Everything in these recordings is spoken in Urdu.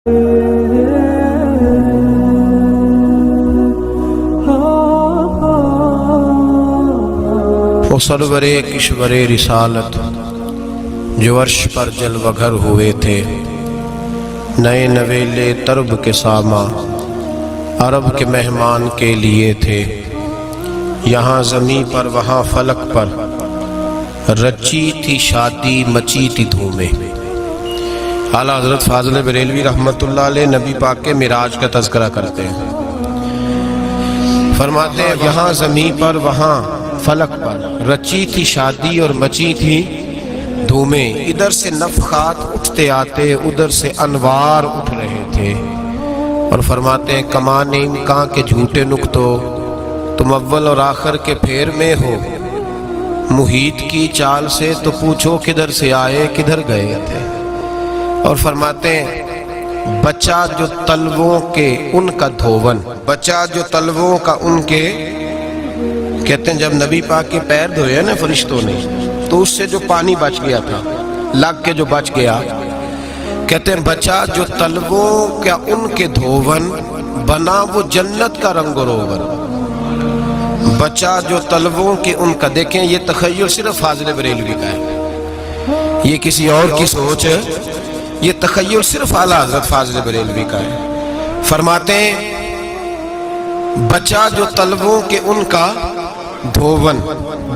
وہ سرور کشور رسالت جو عرش پر جلوگر ہوئے تھے، نئے نویلے طرب کے ساما عرب کے مہمان کے لیے تھے۔ یہاں زمیں پر وہاں فلک پر رچی تھی شادی مچی تھی دھومیں۔ اعلیٰ حضرت فاضل بریلوی رحمۃ اللہ علیہ نبی پاک کے معراج کا تذکرہ کرتے ہیں، فرماتے ہیں یہاں زمین پر وہاں فلک پر رچی تھی شادی اور مچی تھی دھومیں۔ ادھر سے نفخات اٹھتے آتے، ادھر سے انوار اٹھ رہے تھے، اور فرماتے ہیں کمان امکان کے جھوٹے نکتو، تم اول اور آخر کے پھیر میں ہو۔ محیط کی چال سے تو پوچھو کدھر سے آئے کدھر گئے تھے۔ اور فرماتے ہیں بچہ جو تلووں کے ان کا دھوون، بچہ جو تلووں کا ان کے، کہتے ہیں جب نبی پاک کے پیر دھوئے نا فرشتوں نے تو اس سے جو پانی بچ گیا تھا، لگ کے جو بچ گیا، کہتے ہیں بچہ جو تلووں کا ان کے دھوون بنا وہ جنت کا رنگ و روغن۔ بچہ جو تلووں کے ان کا، دیکھیں یہ تخیل صرف فاضل بریلوی کا ہے، یہ کسی اور کی سوچ ہے، یہ تخیل صرف اعلیٰ حضرت فاضل بریلوی کا ہے۔ فرماتے ہیں بچہ جو تلووں کے ان کا دھوون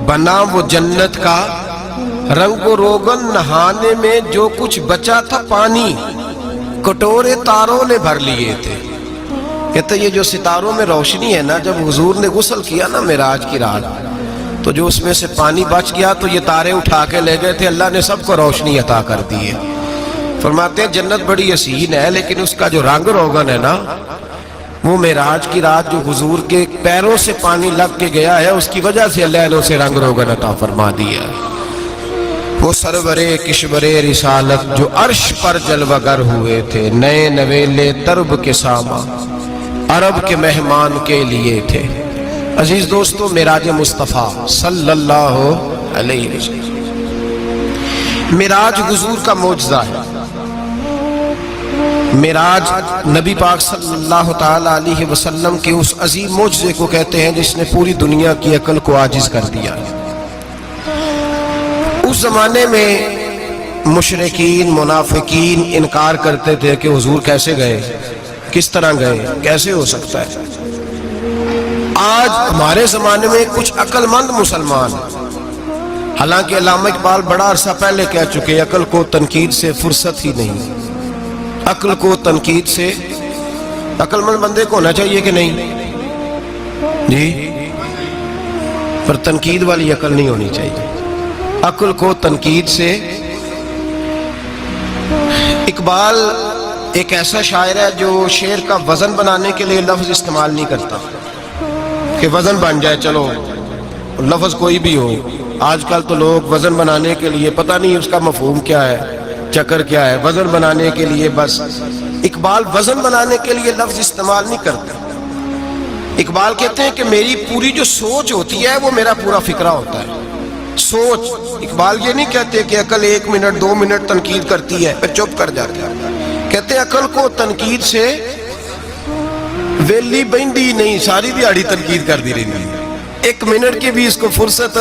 بنا وہ جنت کا رنگ و روغن، نہانے میں جو کچھ بچا تھا پانی کٹورے تاروں نے بھر لیے تھے۔ کہتے یہ جو ستاروں میں روشنی ہے نا، جب حضور نے غسل کیا نا معراج کی رات، تو جو اس میں سے پانی بچ گیا تو یہ تارے اٹھا کے لے گئے تھے، اللہ نے سب کو روشنی عطا کر دی ہے۔ فرماتے ہیں جنت بڑی حسین ہے، لیکن اس کا جو رنگ روغن ہے نا، وہ معراج کی رات جو حضور کے پیروں سے پانی لگ کے گیا ہے، اس کی وجہ سے اللہ نے اسے رنگ روغن عطا فرما دیا۔ وہ سرور کشور رسالت جو عرش پر جلوگر ہوئے تھے، نئے نویلے طرب کے ساما عرب کے مہمان کے لیے تھے۔ عزیز دوستو، معراج مصطفیٰ صلی اللہ علیہ وسلم معراج حضور کا معجزہ ہے۔ معراج نبی پاک صلی اللہ تعالی علیہ وسلم کے اس عظیم معجزے کو کہتے ہیں جس نے پوری دنیا کی عقل کو عاجز کر دیا۔ اس زمانے میں مشرکین منافقین انکار کرتے تھے کہ حضور کیسے گئے، کس طرح گئے، کیسے ہو سکتا ہے۔ آج ہمارے زمانے میں کچھ عقل مند مسلمان، حالانکہ علامہ اقبال بڑا عرصہ پہلے کہہ چکے عقل کو تنقید سے فرصت ہی نہیں۔ عقل کو تنقید سے، عقل مند بندے کو ہونا چاہیے کہ نہیں جی، پر تنقید والی عقل نہیں ہونی چاہیے۔ عقل کو تنقید سے، اقبال ایک ایسا شاعر ہے جو شعر کا وزن بنانے کے لیے لفظ استعمال نہیں کرتا کہ وزن بن جائے، چلو لفظ کوئی بھی ہو۔ آج کل تو لوگ وزن بنانے کے لیے پتہ نہیں اس کا مفہوم کیا ہے، چکر کیا ہے، وزن بنانے کے لیے بس۔ اقبال وزن بنانے کے لیے لفظ استعمال نہیں کرتا۔ اقبال کہتے ہیں کہ میری پوری جو سوچ ہوتی ہے وہ میرا پورا فکرہ ہوتا ہے۔ سوچ، اقبال یہ نہیں کہتے کہ عقل 1 منٹ 2 منٹ تنقید کرتی ہے پھر چپ کر جاتے ہیں۔ کہتے ہیں عقل کو تنقید سے ویلی بہندی نہیں، ساری دیہڑی تنقید کر دی رہی ہے، 1 منٹ کی بھی اس کو فرصت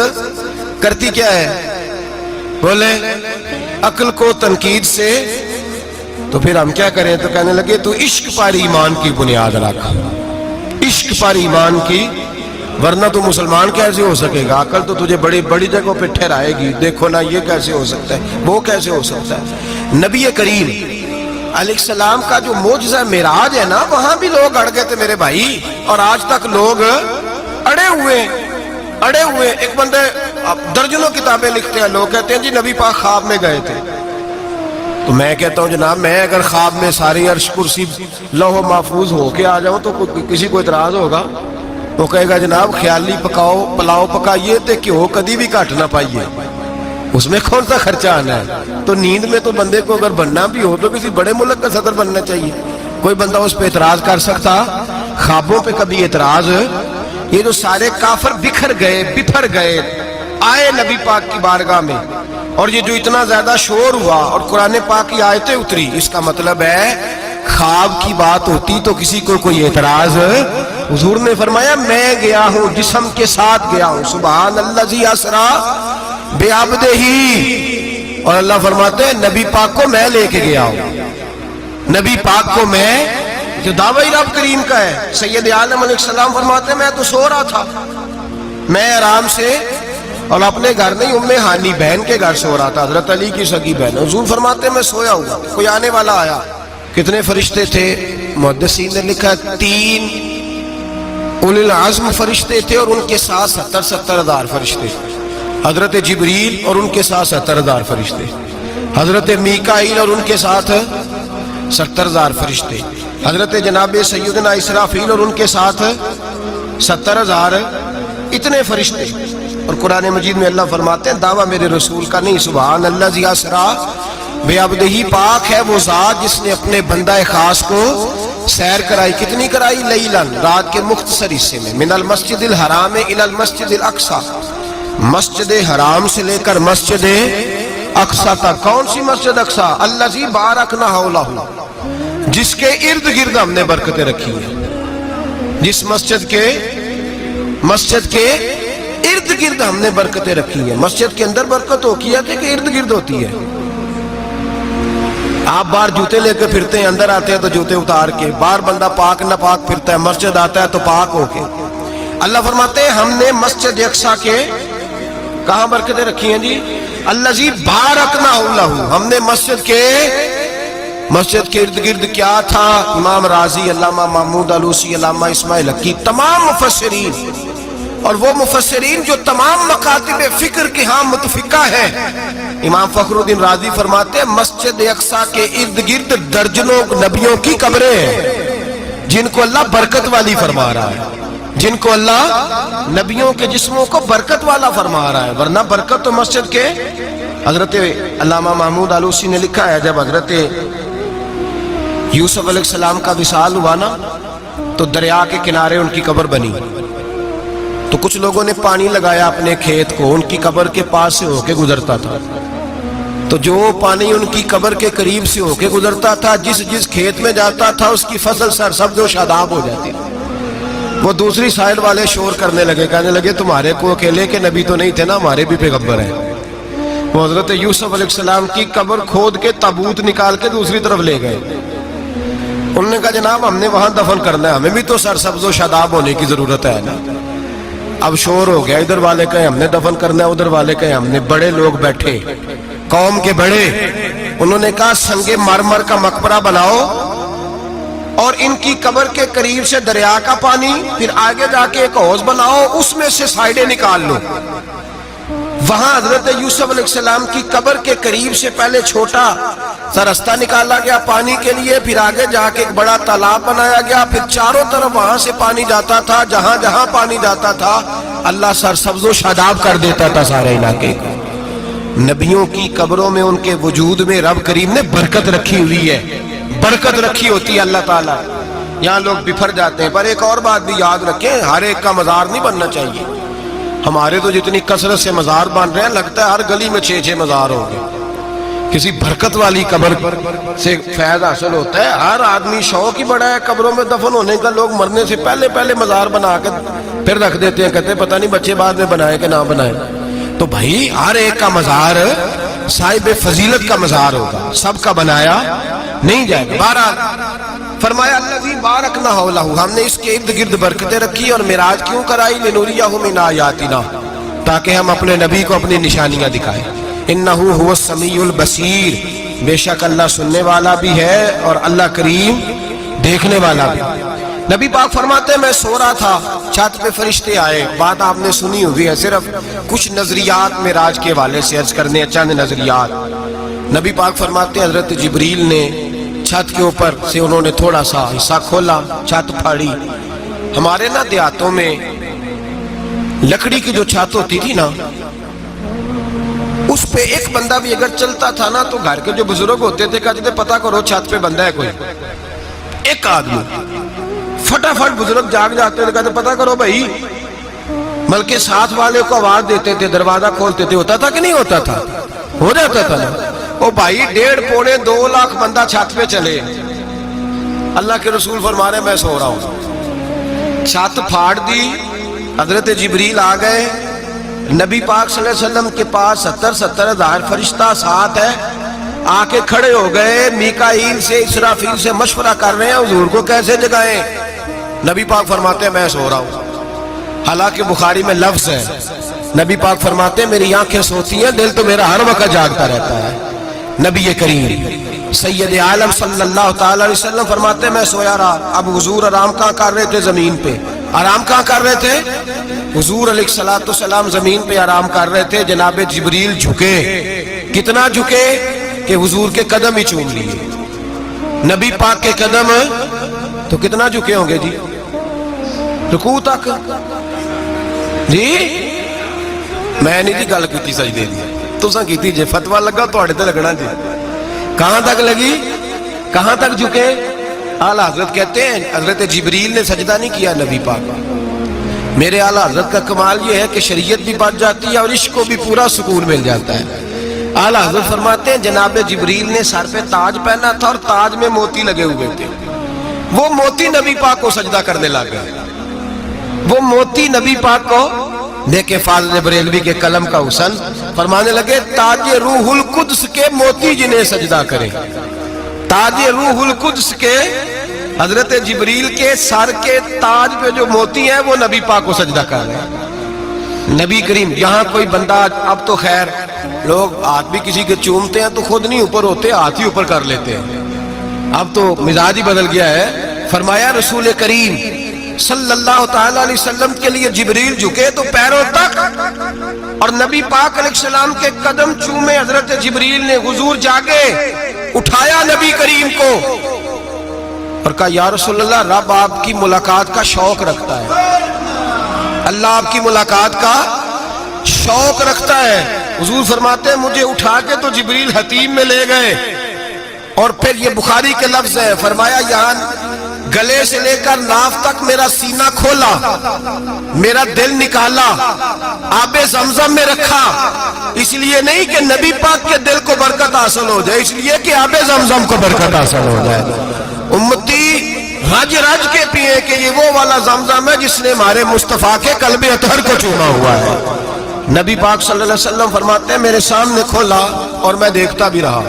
کرتی کیا ہے، بولے عقل کو تنقید سے۔ تو پھر ہم کیا کریں، تو کہنے لگے تو عشق پر ایمان کی بنیاد رکھ، عشق پر ایمان کی، ورنہ تو مسلمان کیسے ہو سکے گا، عقل تو تجھے بڑی بڑی جگہوں پہ ٹھہرائے گی، دیکھو نا یہ کیسے ہو سکتا ہے، وہ کیسے ہو سکتا ہے۔ نبی کریم علیہ السلام کا جو معجزہ معراج ہے نا، وہاں بھی لوگ اڑ گئے تھے میرے بھائی، اور آج تک لوگ اڑے ہوئے۔ ایک بندے درجنوں کتابیں لکھتے ہیں، لوگ کہتے ہیں جی نبی پاک خواب میں گئے تھے۔ تو میں کہتا ہوں جناب، میں اگر خواب میں ساری عرش کرسی لوح محفوظ ہو کے آ جاؤں تو کسی کو اعتراض ہوگا؟ وہ کہے گا جناب خیالی پلاؤ پکائیے تے کیوں کدی بھی گھٹ نہ پائیے، اس میں کون سا خرچہ آنا ہے۔ تو نیند میں تو بندے کو اگر بننا بھی ہو تو کسی بڑے ملک کا صدر بننا چاہیے، کوئی بندہ اس پہ اعتراض کر سکتا؟ خوابوں پہ کبھی اعتراض؟ یہ جو سارے کافر بکھر گئے آئے نبی پاک کی بارگاہ میں، اور یہ جو اتنا زیادہ شور ہوا اور قرآن پاک کی آیتیں اتری، اس کا مطلب ہے خواب کی بات ہوتی تو کسی کو کوئی اعتراض؟ حضور نے فرمایا میں گیا ہوں، جسم کے ساتھ گیا ہوں، سبحان الذی اسریٰ بعبدہ، اور اللہ فرماتے ہیں نبی پاک کو میں لے کے گیا ہوں، نبی پاک کو میں، جو دعوی رب کریم کا ہے۔ سید عالم علیہ السلام فرماتے ہیں میں تو سو رہا تھا، میں آرام سے، اور اپنے گھر نہیں، ام ہانی بہن کے گھر سو رہا تھا، حضرت علی کی سگی بہن۔ حضور فرماتے ہیں میں سویا ہوا، کوئی آنے والا آیا۔ کتنے فرشتے تھے؟ محدثین نے لکھا 3 اولی العزم فرشتے تھے، اور ان کے ساتھ 70 ہزار فرشتے، حضرت جبریل اور ان کے ساتھ 70 ہزار فرشتے، حضرت میکائیل اور ان کے ساتھ 70 ہزار فرشتے، حضرت جناب سیدنا اسرافیل اور ان کے ساتھ 70 ہزار، اتنے فرشتے۔ اور قرآن مجید میں اللہ فرماتے ہیں دعویٰ میرے رسول کا نہیں، سبحان الذی اسریٰ بعبدہ، پاک ہے وہ ذات جس نے اپنے بندہ خاص کو سیر کرائی۔ کتنی کرائی؟ لیلاً، رات کے مختصر حصے میں، من المسجد الحرام الی المسجد الاقصی، مسجد حرام سے لے کر مسجد اقصی تک۔ کون سی مسجد اقصی؟ الذی بارکنا حولہ، جس کے ارد گرد ہم نے برکتیں رکھی ہیں، جس مسجد کے ارد گرد ہم نے برکتیں رکھی ہیں۔ مسجد کے اندر برکت ہوتی ہے کہ ارد گرد ہوتی ہے؟ آپ باہر جوتے لے کے پھرتے ہیں، اندر آتے ہیں تو جوتے اتار کے، باہر بندہ پاک نہ پاک پھرتا ہے، مسجد آتا ہے تو پاک ہو کے۔ اللہ فرماتے ہیں ہم نے مسجد اقصی کے کہاں برکتیں رکھی ہیں جی؟ الذی بارکنا حولہ، ہم نے مسجد کے ارد گرد کیا تھا؟ امام رازی، علامہ محمود علوسی، علامہ اسماعیل حقی، تمام مفسرین، اور وہ مفسرین جو تمام مکاتب فکر کے ہاں متفقہ ہیں۔ امام فخر الدین رازی فرماتے ہیں مسجد اقصی کے ارد گرد درجنوں نبیوں کی قبریں ہیں، جن کو اللہ برکت والی فرما رہا ہے، جن کو اللہ نبیوں کے جسموں کو برکت والا فرما رہا ہے، ورنہ برکت تو مسجد کے۔ حضرت علامہ محمود علوسی نے لکھا ہے جب حضرت یوسف علیہ السلام کا وصال ہوا نا تو دریا کے کنارے ان کی قبر بنی، تو کچھ لوگوں نے پانی لگایا اپنے کھیت کو، ان کی قبر کے پاس سے ہو کے گزرتا تھا، تو جو پانی ان کی قبر کے قریب سے ہو کے گزرتا تھا، جس کھیت میں جاتا تھا اس کی فصل سرسبز و شاداب ہو جاتی۔ وہ دوسری سائڈ والے شور کرنے لگے، کہنے لگے تمہارے کو اکیلے کے نبی تو نہیں تھے نا، ہمارے بھی پیغمبر ہیں۔ وہ حضرت یوسف علیہ السلام کی قبر کھود کے تابوت نکال کے دوسری طرف لے گئے۔ انہوں نے کہا جناب ہم نے وہاں دفن کرنا ہے، ہمیں بھی تو سرسبز و شاداب ہونے کی ضرورت ہے نا۔ اب شور ہو گیا، ادھر والے کہیں ہم نے دفن کرنا ہے، ادھر والے کہیں ہم نے۔ بڑے لوگ بیٹھے، قوم کے بڑے، انہوں نے کہا سنگ مرمر کا مقبرہ بناؤ اور ان کی قبر کے قریب سے دریا کا پانی، پھر آگے جا کے ایک حوض بناؤ، اس میں سے سائڈیں نکال لو۔ وہاں حضرت یوسف علیہ السلام کی قبر کے قریب سے پہلے چھوٹا سا رستہ نکالا گیا پانی کے لیے، پھر آگے جا کے ایک بڑا تالاب بنایا گیا، پھر چاروں طرف وہاں سے پانی جاتا تھا، جہاں جہاں پانی جاتا تھا اللہ سرسبز و شاداب کر دیتا تھا سارے علاقے کو۔ نبیوں کی قبروں میں ان کے وجود میں رب کریم نے برکت رکھی ہوئی ہے، برکت رکھی ہوتی ہے اللہ تعالیٰ۔ یہاں لوگ بفر جاتے ہیں، پر ایک اور بات بھی یاد رکھیں، ہر ایک کا مزار نہیں بننا چاہیے۔ ہمارے تو جتنی کثرت سے مزار بن رہے ہیں، لگتا ہے ہر گلی میں 6 مزار ہوں گے۔ کسی برکت والی قبر سے فیض حاصل ہوتا ہے۔ ہر آدمی شوق ہی بڑا ہے قبروں میں دفن ہونے کا، لوگ مرنے سے پہلے مزار بنا کے پھر رکھ دیتے ہیں، کہتے ہیں پتہ نہیں بچے بعد میں بنائے کہ نہ بنائے۔ تو بھائی ہر ایک کا مزار صاحب فضیلت کا مزار ہوگا، سب کا بنایا نہیں جائے گا۔ بہرحال فرمایا الذی بارکنا حولہ، ہم نے اس کے ارد گرد برکتیں رکھی، اور معراج کیوں کرائی؟ لنریہ من آیاتنا، تاکہ ہم اپنے نبی کو اپنی نشانیاں دکھائیں۔ انہ هو السمیع البصیر، بے شک اللہ سننے والا بھی ہے اور اللہ کریم دیکھنے والا بھی۔ نبی پاک فرماتے ہیں میں سو رہا تھا، چھت پہ فرشتے آئے، بات آپ نے سنی ہوئی ہے، صرف کچھ نظریات معراج کے حوالے سے عرض کرنے، چند نظریات۔ نبی پاک فرماتے ہیں حضرت جبریل نے چھت کے اوپر سے انہوں نے تھوڑا سا حصہ کھولا، چھت پھاڑی۔ ہمارے نا دیہاتوں میں لکڑی کی جو چھت ہوتی تھی نا، اس پہ ایک بندہ بھی اگر چلتا تھا نا تو گھر کے جو بزرگ ہوتے تھے کہتے تھے پتہ کرو چھت پہ بندہ ہے کوئی۔ ایک آدمی فٹافٹ بزرگ جاگ جاتے تھے، کہتے پتہ کرو بھائی، بلکہ ساتھ والے کو آواز دیتے تھے، دروازہ کھولتے تھے۔ ہوتا تھا کہ نہیں ہوتا تھا؟ ہو جاتا تھا نا۔ او بھائی 1.5 پونے 2 لاکھ بندہ چھت پہ چلے، اللہ کے رسول فرما رہے میں سو رہا ہوں. چھت پھاڑ دی, حضرت جبریل آ گئے, نبی پاک صلی اللہ علیہ وسلم کے پاس 70 ہزار فرشتہ ساتھ ہے, آ کے کھڑے ہو گئے, میکائیل سے اسرافیل سے مشورہ کر رہے ہیں حضور کو کیسے جگائیں. نبی پاک فرماتے ہیں میں سو رہا ہوں. حالانکہ بخاری میں لفظ ہے, نبی پاک فرماتے ہیں میری آنکھیں سوتی ہیں, دل تو میرا ہر وقت جاگتا رہتا ہے. نبی کریم سید عالم صلی اللہ تعالی علیہ وسلم فرماتے ہیں میں سویا رہا. اب حضور آرام کہاں کر رہے تھے؟ زمین پہ. آرام کہاں کر رہے تھے؟ حضور علیہ الصلوۃ والسلام زمین پہ آرام کر رہے تھے. جناب جبریل جھکے, کتنا جھکے کہ حضور کے قدم ہی چوم لیے. نبی پاک کے قدم تو کتنا جھکے ہوں گے جی, رکوع تک. جی میں نہیں جی گل کی سجدے دی, تساں کیتی جے, فتویٰ لگا تواڈے تے لگنا جی. کہاں تک لگی, کہاں تک جھکے؟ اعلیٰ حضرت کہتے ہیں حضرت جبریل نے سجدہ نہیں کیا نبی پاک. میرے اعلیٰ حضرت کا کمال یہ ہے کہ شریعت بھی بچ جاتی ہے اور عشق کو بھی پورا سکون مل جاتا ہے. اعلیٰ حضرت فرماتے ہیں جناب جبریل نے سر پہ تاج پہنا تھا اور تاج میں موتی لگے ہوئے تھے. وہ موتی نبی پاک کو سجدہ کرنے لگا. وہ موتی نبی پاک کو دیکھیں, فاضل بریلوی کے قلم کا حسن فرمانے لگے تاج روح القدس کے موتی جنہیں سجدہ کریں. تاج روح القدس کے حضرت جبریل کے سر کے تاج پہ جو موتی ہیں وہ نبی پاک کو سجدہ کر رہے ہیں. نبی کریم یہاں کوئی بندہ, اب تو خیر لوگ ہاتھ بھی کسی کے چومتے ہیں تو خود نہیں اوپر ہوتے, ہاتھ ہی اوپر کر لیتے ہیں. اب تو مزاج ہی بدل گیا ہے. فرمایا رسول کریم صلی اللہ تعالی علیہ وسلم کے لیے جبریل جھکے تو پیروں تک, اور نبی پاک علیہ السلام کے قدم چومے حضرت جبریل نے. حضور جاگے, اٹھایا نبی کریم کو اور کہا یا رسول اللہ, رب آپ کی ملاقات کا شوق رکھتا ہے, اللہ آپ کی ملاقات کا شوق رکھتا ہے. حضور فرماتے ہیں مجھے اٹھا کے تو جبریل حتیم میں لے گئے, اور پھر یہ بخاری کے لفظ ہے, فرمایا یہاں گلے سے لے کر ناف تک میرا سینہ کھولا, میرا دل نکالا, آب زمزم میں رکھا. اس لیے نہیں کہ نبی پاک کے دل کو برکت حاصل ہو جائے, اس لیے کہ آب زمزم کو برکت حاصل ہو جائے. امتی رج رج کے پیئے کہ یہ وہ والا زمزم ہے جس نے ہمارے مصطفیٰ کے قلب اطہر کو چوما ہوا ہے. نبی پاک صلی اللہ علیہ وسلم فرماتے ہیں میرے سامنے کھولا اور میں دیکھتا بھی رہا.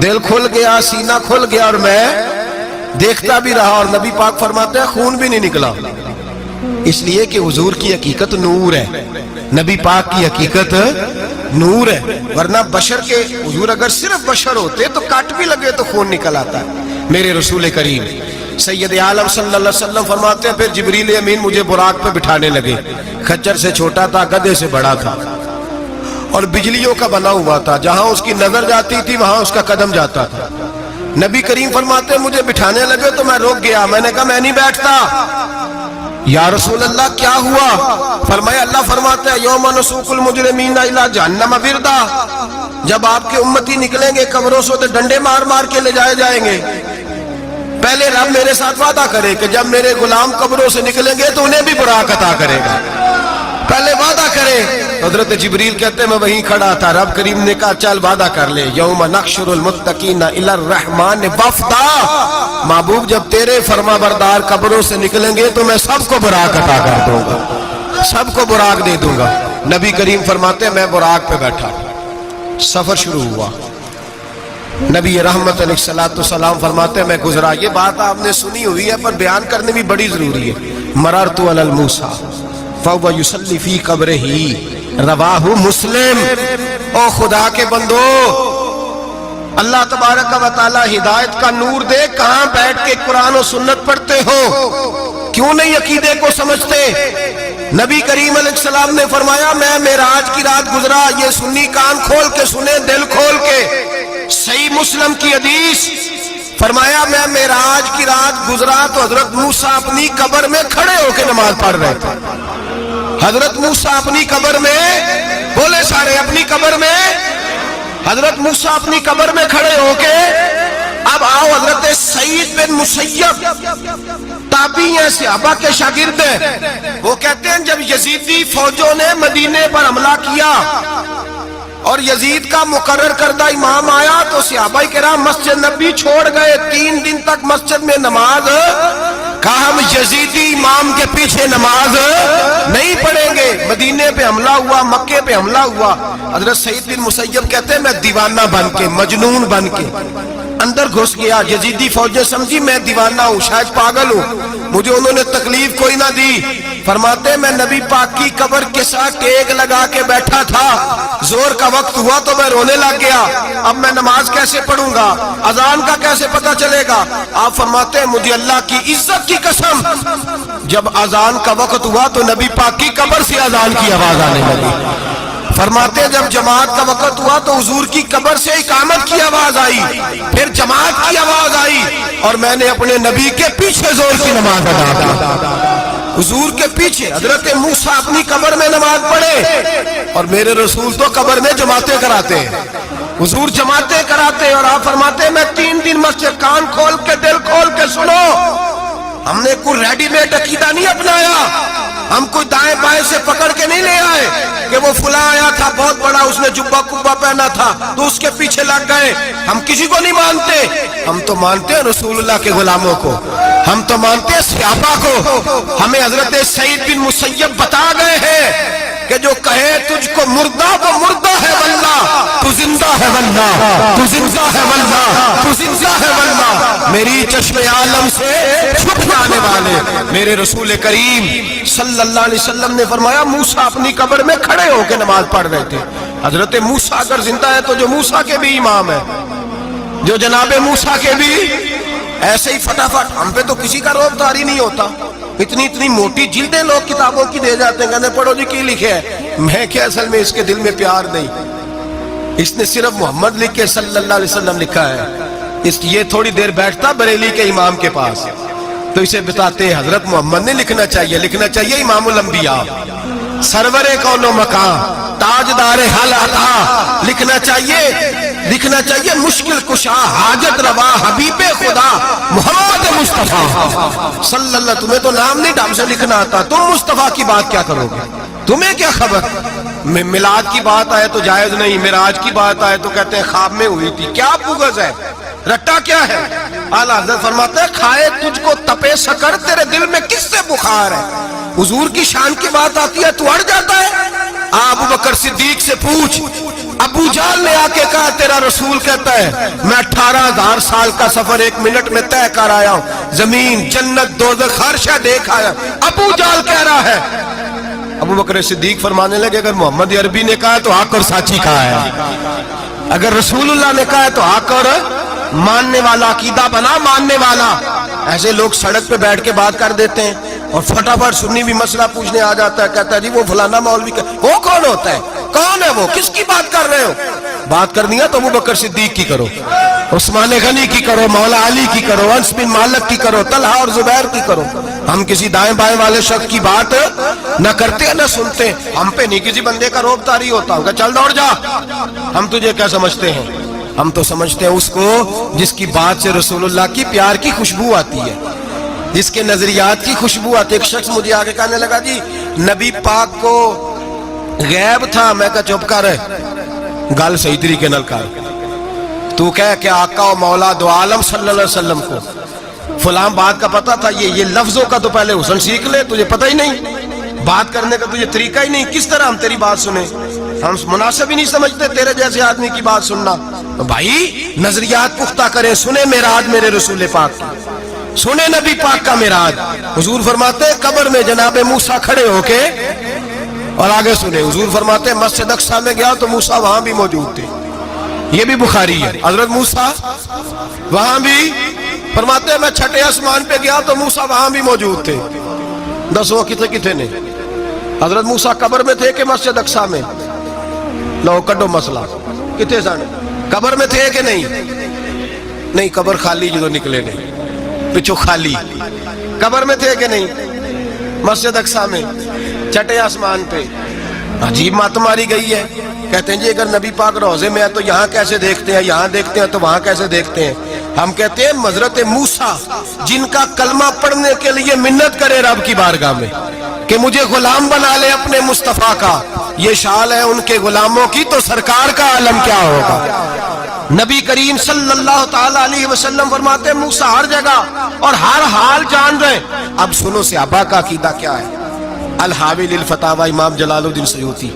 دل کھل گیا, سینہ کھل گیا اور میں دیکھتا بھی رہا. اور نبی پاک فرماتے ہیں خون بھی نہیں نکلا, اس لیے کہ حضور کی حقیقت نور ہے, نبی پاک کی حقیقت نور ہے. ورنہ بشر کے, حضور اگر صرف بشر ہوتے تو کٹ بھی لگے تو خون نکل آتا ہے. میرے رسول کریم سید عالم صلی اللہ علیہ وسلم فرماتے ہیں پھر جبریل امین مجھے براق پہ بٹھانے لگے. خچر سے چھوٹا تھا, گدھے سے بڑا تھا, اور بجلیوں کا بنا ہوا تھا. جہاں اس کی نظر جاتی تھی وہاں اس کا قدم جاتا تھا. نبی کریم فرماتے ہیں مجھے بٹھانے لگے تو میں رک گیا. میں نے کہا میں نہیں بیٹھتا. یا رسول اللہ کیا ہوا؟ فرمایا اللہ فرماتے ہیں یوم نسوق المجرمین الی جہنم وردا, جب آپ کے امتی نکلیں گے قبروں سے تو ڈنڈے مار مار کے لے جائے جائیں گے. پہلے رب میرے ساتھ وعدہ کرے کہ جب میرے غلام قبروں سے نکلیں گے تو انہیں بھی براق عطا کرے گا. پہلے وعدہ کرے. حضرت جبریل کہتے ہیں میں وہیں کھڑا تھا. رب کریم نے کہا چل وعدہ کر لے, یوم نحشر المتقین الی الرحمن وفدا, محبوب جب تیرے فرما بردار قبروں سے نکلیں گے تو میں سب کو براق عطا کر دوں گا, سب کو براق دے دوں گا. نبی کریم فرماتے ہیں میں براق پہ بیٹھا, سفر شروع ہوا. نبی رحمت علیہ الصلوۃ والسلام فرماتے ہیں میں گزرا. یہ بات آپ نے سنی ہوئی ہے پر بیان کرنے بھی بڑی ضروری ہے. مررت علی الموسیٰ فَهُوَ يُصَلِّ فِي قَبْرِهِ رواہ مسلم. او خدا کے بندو, اللہ تبارک و تعالی ہدایت کا نور دے. کہاں بیٹھ کے قرآن و سنت پڑھتے ہو, کیوں نہیں عقیدے کو سمجھتے؟ نبی کریم علیہ السلام نے فرمایا میں معراج کی رات گزرا. یہ سنی کان کھول کے سنے, دل کھول کے. صحیح مسلم کی حدیث, فرمایا میں معراج کی رات گزرا تو حضرت موسیٰ اپنی قبر میں کھڑے ہو کے نماز پڑھ رہے تھے. حضرت موسیٰ اپنی قبر میں, بولے سارے اپنی قبر میں, حضرت موسیٰ اپنی قبر میں کھڑے ہو کے. اب آؤ حضرت سعید بن مسیب تابعی ہیں, صحابہ کے شاگرد ہیں. وہ کہتے ہیں جب یزیدی فوجوں نے مدینے پر حملہ کیا اور یزید کا مقرر کردہ امام آیا تو صحابہ کرام مسجد نبی چھوڑ گئے، 3 دن تک مسجد میں نماز، کہا ہم یزیدی امام کے پیچھے نماز نہیں پڑھیں گے۔ مدینے پہ حملہ ہوا، مکے پہ حملہ ہوا، حضرت سعید بن مسیب کہتے ہیں میں دیوانہ بن کے، مجنون بن کے اندر گھس گیا۔ یزیدی فوجیں سمجھی میں دیوانہ ہوں، شاید پاگل ہوں، مجھے انہوں نے تکلیف کوئی نہ دی۔ فرماتے ہیں میں نبی پاک کی قبر کے ساتھ ٹیک لگا کے بیٹھا تھا، زور کا وقت ہوا تو میں رونے لگ گیا، اب میں نماز کیسے پڑھوں گا، اذان کا کیسے پتہ چلے گا؟ آپ فرماتے ہیں مجھے اللہ کی عزت کی قسم، جب اذان کا وقت ہوا تو نبی پاک کی قبر سے اذان کی آواز آنے لگی۔ فرماتے ہیں جب جماعت کا وقت ہوا تو حضور کی قبر سے اقامت کی آواز آئی، پھر جماعت کی آواز آئی، اور میں نے اپنے نبی کے پیچھے زور کی نماز ادا کی، حضور کے پیچھے۔ حضرت موسیٰ اپنی قبر میں نماز پڑھے اور میرے رسول تو قبر میں جماعتیں کراتے ہیں، حضور جماعتیں کراتے ہیں، اور آپ فرماتے ہیں میں 3 دن مسجد، کان کھول کے دل کھول کے سنو، ہم نے کوئی ریڈی میڈ عقیدہ نہیں اپنایا، ہم کوئی دائیں بائیں سے پکڑ کے نہیں لے آئے کہ وہ فلاں آیا تھا بہت بڑا، اس نے جبہ کبہ پہنا تھا تو اس کے پیچھے لگ گئے۔ ہم کسی کو نہیں مانتے، ہم تو مانتے ہیں رسول اللہ کے غلاموں کو، ہم تو مانتے ہیں صحابہ کو۔ ہمیں حضرت سعید بن مسیب بتا گئے ہیں کہ جو کہے تجھ کو مردہ وہ مردہ ہے واللہ، تو زندہ ہے واللہ، تو زندہ ہے واللہ، تو زندہ ہے واللہ، میری چشم عالم سے چھپ جانے والے میرے رسول کریم صلی اللہ علیہ وسلم نے فرمایا موسیٰ اپنی قبر میں کھڑے ہو کے نماز پڑھ رہے تھے۔ حضرت موسیٰ اگر زندہ ہے تو جو موسیٰ کے بھی امام ہے، جو جناب موسیٰ کے بھی ایسے ہی فٹافٹ، ہم پہ تو کسی کا روب داری نہیں ہوتا، اتنی موٹی جلدیں لوگ کتابوں کی دے جاتے ہیں، کہتے ہیں پڑھو جی کی لکھے ہے، میں کیا اصل میں اس کے دل میں پیار نہیں، اس نے صرف محمد لکھ کے صلی اللہ علیہ وسلم لکھا ہے، اس یہ تھوڑی دیر بیٹھتا بریلی کے امام کے پاس تو اسے بتاتے ہیں حضرت محمد نے لکھنا چاہیے امام الانبیاء، سرور کون و مکان، تاجدار حل عطا، لکھنا چاہیے مشکل کشا، حاجت روا، حبیب خدا محمد مصطفیٰ صلی اللہ۔ تمہیں تو نام نہیں ڈھنگ سے لکھنا آتا، تم مصطفیٰ کی بات کیا کرو گے، تمہیں کیا خبر؟ میلاد کی بات آئے تو جائز نہیں، معراج کی بات آئے تو کہتے ہیں خواب میں ہوئی تھی، کیا بغض ہے، رٹا کیا ہے؟ اعلیٰ حضرت فرماتے ہیں کھائے تجھ کو تپے سکر، تیرے دل میں کس سے بخار ہے؟ حضور کی شان کی بات آتی ہے تو اڑ جاتا ہے۔ ابو بکر صدیق سے پوچھ، ابو جہل نے آ کے کہا تیرا رسول کہتا ہے میں 18,000 سال کا سفر 1 منٹ میں طے کر آیا ہوں، زمین جنت دوزخ ہر شے دیکھ آیا، ابو جہل کہہ رہا ہے۔ ابو بکر صدیق فرمانے لگے اگر محمد عربی نے کہا تو حق اور سچی کہا ہے، اگر رسول اللہ نے کہا ہے تو حق اور ماننے والا، عقیدہ بنا ماننے والا۔ ایسے لوگ سڑک پہ بیٹھ کے بات کر دیتے ہیں اور فٹافٹ سنی بھی مسئلہ پوچھنے آ جاتا ہے، کہتا ہے جی وہ فلانا مولوی کا، وہ کون ہوتا ہے، کون ہے وہ، کس کی بات کر رہے ہو؟ بات کرنی ہے تو ابو بکر صدیق کی کرو، عثمان غنی کی کرو، مولا علی کی کرو، انس بن مالک کی کرو، طلحہ اور زبیر کی کرو۔ ہم کسی دائیں بائیں والے شخص کی بات نہ کرتے نہ سنتے، ہم پہ نہیں کسی بندے کا روب طاری ہوتا ہوگا چل دوڑ جا، ہم تجھے کیا سمجھتے ہیں؟ ہم تو سمجھتے ہیں اس کو جس کی بات سے رسول اللہ کی پیار کی خوشبو آتی ہے، جس کے نظریات کی خوشبو آتی ہے۔ ایک شخص مجھے آگے کہنے لگا جی نبی پاک کو غیب تھا، میں کہا چپ کر، گل صحیح طریقے نال کر، تو کہہ کہ آقا و مولا دو عالم صلی اللہ علیہ وسلم کو فلاں بات کا پتہ تھا، یہ لفظوں کا تو پہلے حسن سیکھ لے، تجھے پتہ ہی نہیں، بات کرنے کا تجھے طریقہ ہی نہیں، کس طرح ہم تیری بات سنیں؟ ہم مناسب ہی نہیں سمجھتے تیرے جیسے آدمی کی بات سننا۔ تو بھائی نظریات پختہ کریں، سنیں معراج میرے رسول پاک کی، سنیں نبی پاک کا معراج۔ حضور فرماتے ہیں قبر میں جناب موسیٰ کھڑے ہو کے، اور آگے سنیں حضور فرماتے ہیں مسجد اقصیٰ میں گیا تو موسیٰ وہاں بھی موجود تھے، یہ بھی بخاری ہے، حضرت موسیٰ وہاں بھی، فرماتے ہیں میں 6 آسمان پہ گیا تو موسیٰ وہاں بھی موجود تھے۔ 10 وہ کتنے نے؟ حضرت موسیٰ قبر میں تھے کہ مسجد اقصیٰ میں؟ لو کڈو مسئلہ، کتنے سن قبر میں تھے کہ نہیں؟ قبر خالی جو نکلے نہیں، پچھو خالی، قبر میں تھے کہ نہیں؟ مسجد اقصیٰ میں 6 آسمان پہ۔ عجیب مات ماری گئی ہے، کہتے ہیں جی اگر نبی پاک روضے میں ہے تو یہاں کیسے دیکھتے ہیں، یہاں دیکھتے ہیں تو وہاں کیسے دیکھتے ہیں؟ ہم کہتے ہیں حضرت موسیٰ جن کا کلمہ پڑھنے کے لیے منت کرے رب کی بارگاہ میں کہ مجھے غلام بنا لے اپنے مصطفیٰ کا، یہ شال ہے ان کے غلاموں کی تو سرکار کا عالم کیا ہوگا۔ نبی کریم صلی اللہ تعالیٰ علیہ وسلم فرماتے ہیں موسیٰ ہر جگہ اور ہر حال جان رہے۔ اب سنو صحابہ کا عقیدہ کیا ہے۔ الحاوی للفتاوی امام جلال الدین سیوطی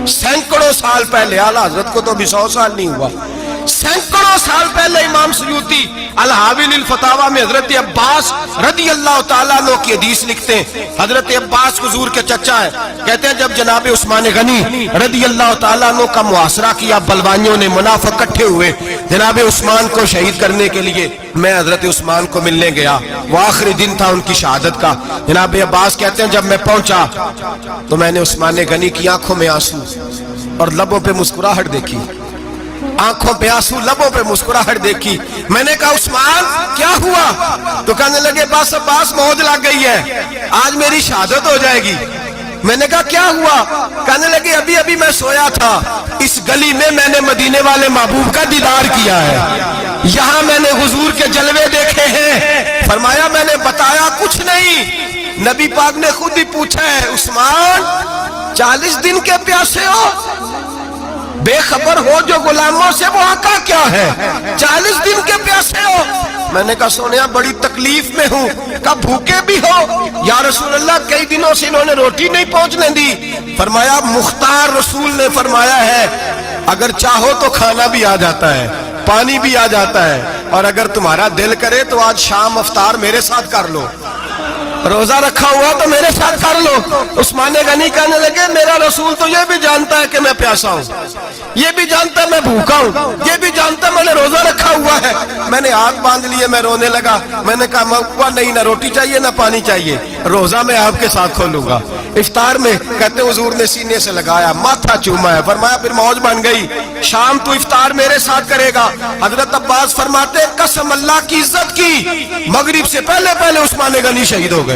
سینکڑوں سال پہلے، اعلیٰ حضرت کو تو ابھی 100 سال نہیں ہوا، سینکڑوں سال پہلے امام سیوطی الحاوی للفتاوی میں حضرت عباس رضی اللہ تعالیٰ عنہ کی حدیث لکھتے ہیں۔ حضرت عباس حضور کے چچا ہے، کہتے ہیں جب جناب عثمان غنی رضی اللہ تعالیٰ عنہ کا محاصرہ کیا، بلوانیوں نے منافق اکٹھے ہوئے جناب عثمان کو شہید کرنے کے لیے، میں حضرت عثمان کو ملنے گیا، وہ آخری دن تھا ان کی شہادت کا۔ جناب عباس کہتے ہیں جب میں پہنچا تو میں نے عثمان غنی کی آنکھوں میں آنسو اور لبوں پہ مسکراہٹ دیکھی، آنکھوں پہ آنسو لبوں پہ مسکراہٹ دیکھی۔ میں نے کہا عثمان کیا ہوا؟ تو کہنے لگے بس عباس موت لگ گئی ہے، آج میری شہادت ہو جائے گی۔ میں نے کہا کیا ہوا؟ کہنے لگے ابھی ابھی میں سویا تھا، اس گلی میں میں نے مدینے والے محبوب کا دیدار کیا ہے، یہاں میں نے حضور کے جلوے دیکھے ہیں۔ فرمایا میں نے بتایا کچھ نہیں، نبی پاک نے خود ہی پوچھا ہے عثمان 40 دن کے پیاسے ہو؟ بے خبر ہو جو غلاموں سے وہاں کا کیا ہے، 40 دن کے پیاسے ہو؟ میں نے کہا سونیا بڑی تکلیف میں ہوں۔ کہا بھوکے بھی ہو؟ یا رسول اللہ کئی دنوں سے انہوں نے روٹی نہیں پہنچنے دی۔ فرمایا مختار رسول نے فرمایا ہے اگر چاہو تو کھانا بھی آ جاتا ہے، پانی بھی آ جاتا ہے، اور اگر تمہارا دل کرے تو آج شام افطار میرے ساتھ کر لو، روزہ رکھا ہوا تو میرے ساتھ کر لو۔ عثمان غنی کہنے لگے میرا رسول تو یہ بھی جانتا ہے کہ میں پیاسا ہوں، یہ بھی جانتا ہے میں بھوکا ہوں، یہ بھی جانتا ہے میں نے روزہ رکھا ہوا ہے۔ میں نے ہاتھ باندھ لیے، میں رونے لگا، میں نے کہا نہیں نہ روٹی چاہیے نہ پانی چاہیے، روزہ میں آپ کے ساتھ کھولوں گا۔ افطار میں کہتے حضور نے سینے سے لگایا، ماتھا چوما ہے، فرمایا پھر موج بن گئی، شام تو افطار میرے ساتھ کرے گا۔ حضرت عباس فرماتے قسم اللہ کی عزت کی مغرب سے پہلے پہلے عثمان غنی شہید ہو گئے۔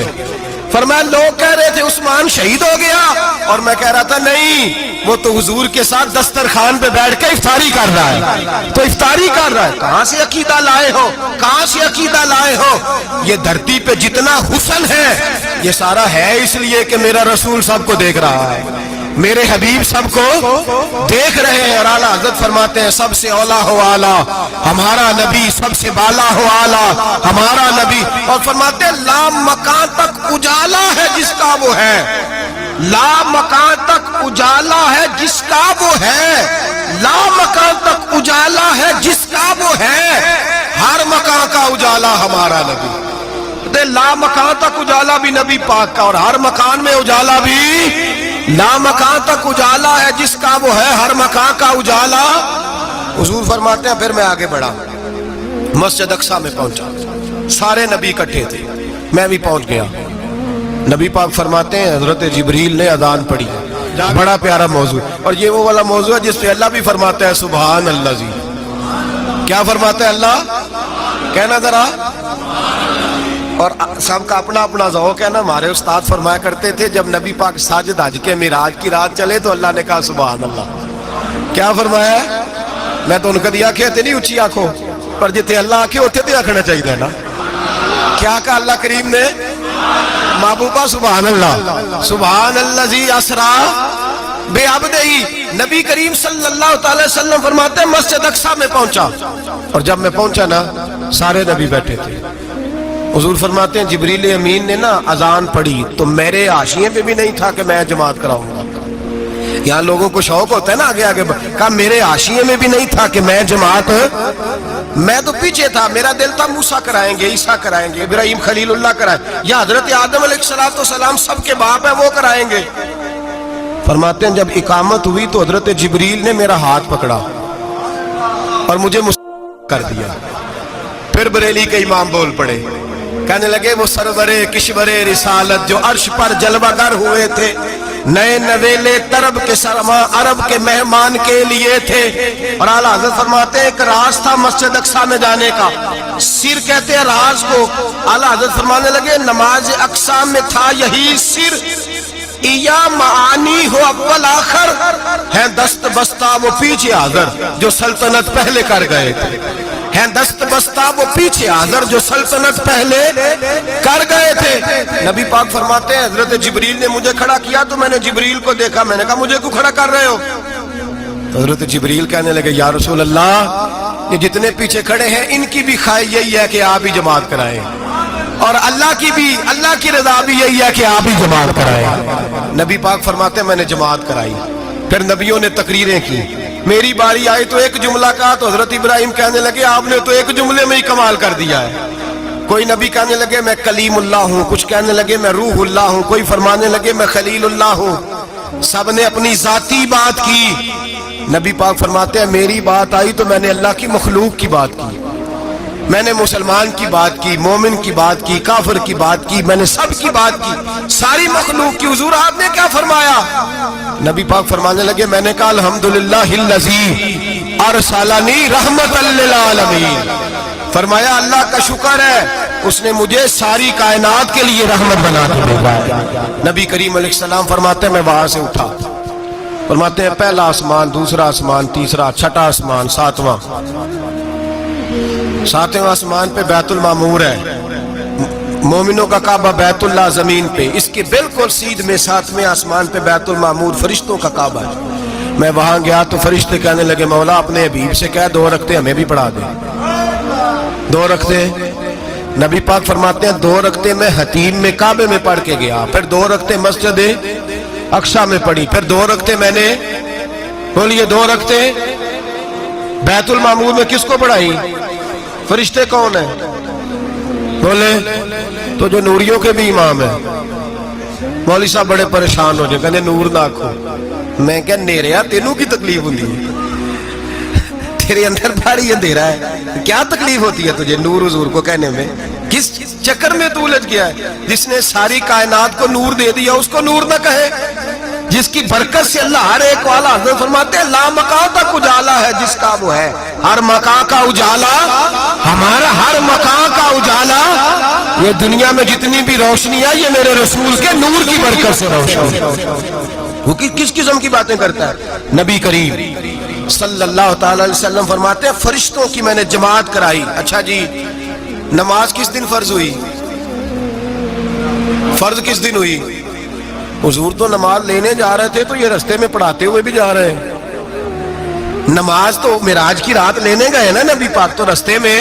فرمایا لوگ کہہ رہے تھے عثمان شہید ہو گیا، اور میں کہہ رہا تھا نہیں، وہ تو حضور کے ساتھ دسترخوان پہ بیٹھ کے افطاری کر رہا ہے، تو افطاری کر رہا ہے۔ کہاں سے عقیدہ لائے ہو، کہاں سے عقیدہ لائے ہو؟ یہ دھرتی پہ جتنا حسن ہے یہ سارا ہے اس لیے کہ میرا رسول سب کو دیکھ رہا ہے، میرے حبیب سب کو دیکھ رہے ہیں۔ اور اعلیٰ حضرت فرماتے ہیں سب سے اولا ہو اعلیٰ ہمارا نبی، سب سے بالا ہو اعلیٰ ہمارا نبی، اور فرماتے ہیں لا مکان تک اجالا ہے جس کا وہ ہے، لا مکان تک اجالا ہے جس کا وہ ہے، لا مکان تک اجالا ہے جس کا وہ ہے، ہر مکان کا اجالا ہمارا نبی۔ لا مکان تک اجالا بھی نبی پاک کا، اور ہر مکان میں اجالا بھی، لا مکان تک اجالا ہے جس کا وہ ہے، ہر مکان کا اجالا۔ حضور فرماتے ہیں پھر میں آگے بڑھا، مسجد اقصیٰ میں پہنچا، سارے نبی اکٹھے تھے، میں بھی پہنچ گیا۔ نبی پاک فرماتے ہیں حضرت جبریل نے اذان پڑھی، بڑا پیارا موضوع، اور یہ وہ والا موضوع ہے جس پہ اللہ بھی فرماتا ہے سبحان اللہ جی۔ کیا فرماتا ہے اللہ؟ کہنا ذرا، اور سب کا اپنا اپنا ذوق ہے نا۔ ہمارے استاد فرمایا کرتے تھے جب نبی پاک ساجد حج کے معراج کی رات چلے تو اللہ نے کہا سبحان اللہ۔ کیا فرمایا ہے؟ میں تو ان کا دیا کہتے نہیں اچھی آنکھوں پر جتنے اللہ آنکھیں ہوتے تھے آنکھنا چاہیے نا۔ کیا کہا اللہ کریم نے؟ محبوبہ سبحان اللہ، سبحان الذی اسرا بے عبدہی۔ نبی کریم صلی اللہ تعالی وسلم فرماتے ہیں مسجد اقصیٰ میں پہنچا، اور جب میں پہنچا نا سارے نبی بیٹھے تھے۔ حضور فرماتے ہیں جبریل امین نے نا اذان پڑھی تو میرے حاشیے پہ بھی نہیں تھا کہ میں جماعت کراؤں گا۔ یہاں لوگوں کو شوق ہوتا ہے نا آگے آگے، کہا میرے حاشیے میں بھی نہیں تھا کہ میں جماعت، میں تو پیچھے تھا، میرا دل تھا موسیٰ کرائیں گے، عیسیٰ کرائیں گے، ابراہیم خلیل اللہ کرائیں، یا حضرت آدم علیہ السلام سب کے باپ ہیں وہ کرائیں گے۔ فرماتے ہیں جب اقامت ہوئی تو حضرت جبریل نے میرا ہاتھ پکڑا اور مجھے کر دیا۔ پھر بریلی کے امام بول پڑے، کہنے لگے وہ سرورے کشورے رسالت جو عرش پر جلوہ گر ہوئے تھے، نئے نویلے طرب کے سرما عرب کے مہمان کے لیے تھے۔ اور اعلیٰ حضرت فرماتے ہیں ایک راز تھا مسجد اقصیٰ میں جانے کا، سر کہتے ہیں راز کو۔ اعلیٰ حضرت فرمانے لگے نماز اقصیٰ میں تھا یہی سر، یا معانی ہو اول آخر ہے دست بستہ وہ پیچھے حاضر جو سلطنت پہلے کر گئے تھے۔ ہیں دست بستہ وہ پیچھے حاضر جو سلطنت پہلے کر گئے تھے۔ نبی پاک فرماتے ہیں حضرت جبریل نے مجھے کھڑا کیا تو میں نے جبریل کو دیکھا، میں نے کہا مجھے کیوں کھڑا کر رہے ہو؟ حضرت جبریل کہنے لگے یا رسول اللہ یہ جتنے پیچھے کھڑے ہیں ان کی بھی خواہش یہی ہے کہ آپ ہی جماعت کرائیں، اور اللہ کی رضا بھی یہی ہے کہ آپ ہی جماعت کرائیں۔ نبی پاک فرماتے ہیں میں نے جماعت کرائی، پھر نبیوں نے تقریریں کی، میری باری آئی تو ایک جملہ کہا تو حضرت ابراہیم کہنے لگے آپ نے تو ایک جملے میں ہی کمال کر دیا ہے۔ کوئی نبی کہنے لگے میں کلیم اللہ ہوں، کچھ کہنے لگے میں روح اللہ ہوں، کوئی فرمانے لگے میں خلیل اللہ ہوں، سب نے اپنی ذاتی بات کی۔ نبی پاک فرماتے ہیں میری بات آئی تو میں نے اللہ کی مخلوق کی بات کی، میں نے مسلمان کی بات کی، مومن کی بات کی، کافر کی بات کی، میں نے سب کی بات کی، ساری مخلوق کی۔ حضور آپ نے کیا فرمایا؟ نبی پاک فرمانے لگے میں نے کہا الحمدللہ الذی ارسلنی رحمت للعالمین، فرمایا اللہ کا شکر ہے اس نے مجھے ساری کائنات کے لیے رحمت بنا کے بھیجا۔ نبی کریم علیہ السلام فرماتے ہیں میں وہاں سے اٹھا، فرماتے ہیں پہلا آسمان، دوسرا آسمان، تیسرا، چھٹا آسمان، ساتواں آسمان پہ بیت المعمور ہے، مومنوں کا کعبہ بیت اللہ زمین پہ، اس کے بالکل سیدھ میں ساتویں آسمان پہ بیت المعمور فرشتوں کا کعبہ ہے۔ میں وہاں گیا تو فرشتے کہنے لگے مولا اپنے حبیب سے کہہ 2 رکعتیں ہمیں بھی پڑھا دے۔ 2 رکعتیں نبی پاک فرماتے ہیں 2 رکعتیں میں حتیم میں کعبے میں پڑھ کے گیا، پھر 2 رکعتیں مسجد اقصی میں پڑھی، پھر 2 رکعتیں میں نے بولیے 2 رکعتیں بیت المعمور میں کس کو پڑھائی؟ فرشتے کون ہیں بولے؟ تو جو نوریوں کے بھی امام ہیں۔ مولوی صاحب بڑے پریشان ہو جائے، کہنے نور نہ آکھو۔ میں کہا نیریا تینوں کی تکلیف ہوتی ہے، تیرے اندر بھاری اندھیرا ہے، کیا تکلیف ہوتی ہے تجھے نور حضور کو کہنے میں؟ کس چکر میں تو الجھ گیا ہے؟ جس نے ساری کائنات کو نور دے دیا اس کو نور نہ کہے؟ جس کی برکت سے اللہ ہر ایک والا، حضرت فرماتے ہیں لا مکان تک اجالا ہے جس کا وہ ہے، ہر مکان کا اجالا ہمارا، ہر مکان کا اجالا، یہ دنیا میں جتنی بھی روشنی ہے یہ میرے رسول کے نور کی برکت سے روشنی ہے۔ وہ کس قسم کی باتیں کرتا ہے؟ نبی کریم صلی اللہ تعالی علیہ وسلم فرماتے ہیں فرشتوں کی میں نے جماعت کرائی۔ اچھا جی نماز کس دن فرض ہوئی؟ فرض کس دن ہوئی؟ حضور تو نماز لینے جا رہے تھے تو یہ رستے میں پڑھاتے ہوئے بھی جا رہے ہیں۔ نماز تو معراج کی رات لینے گئے نا نبی پاک، تو رستے میں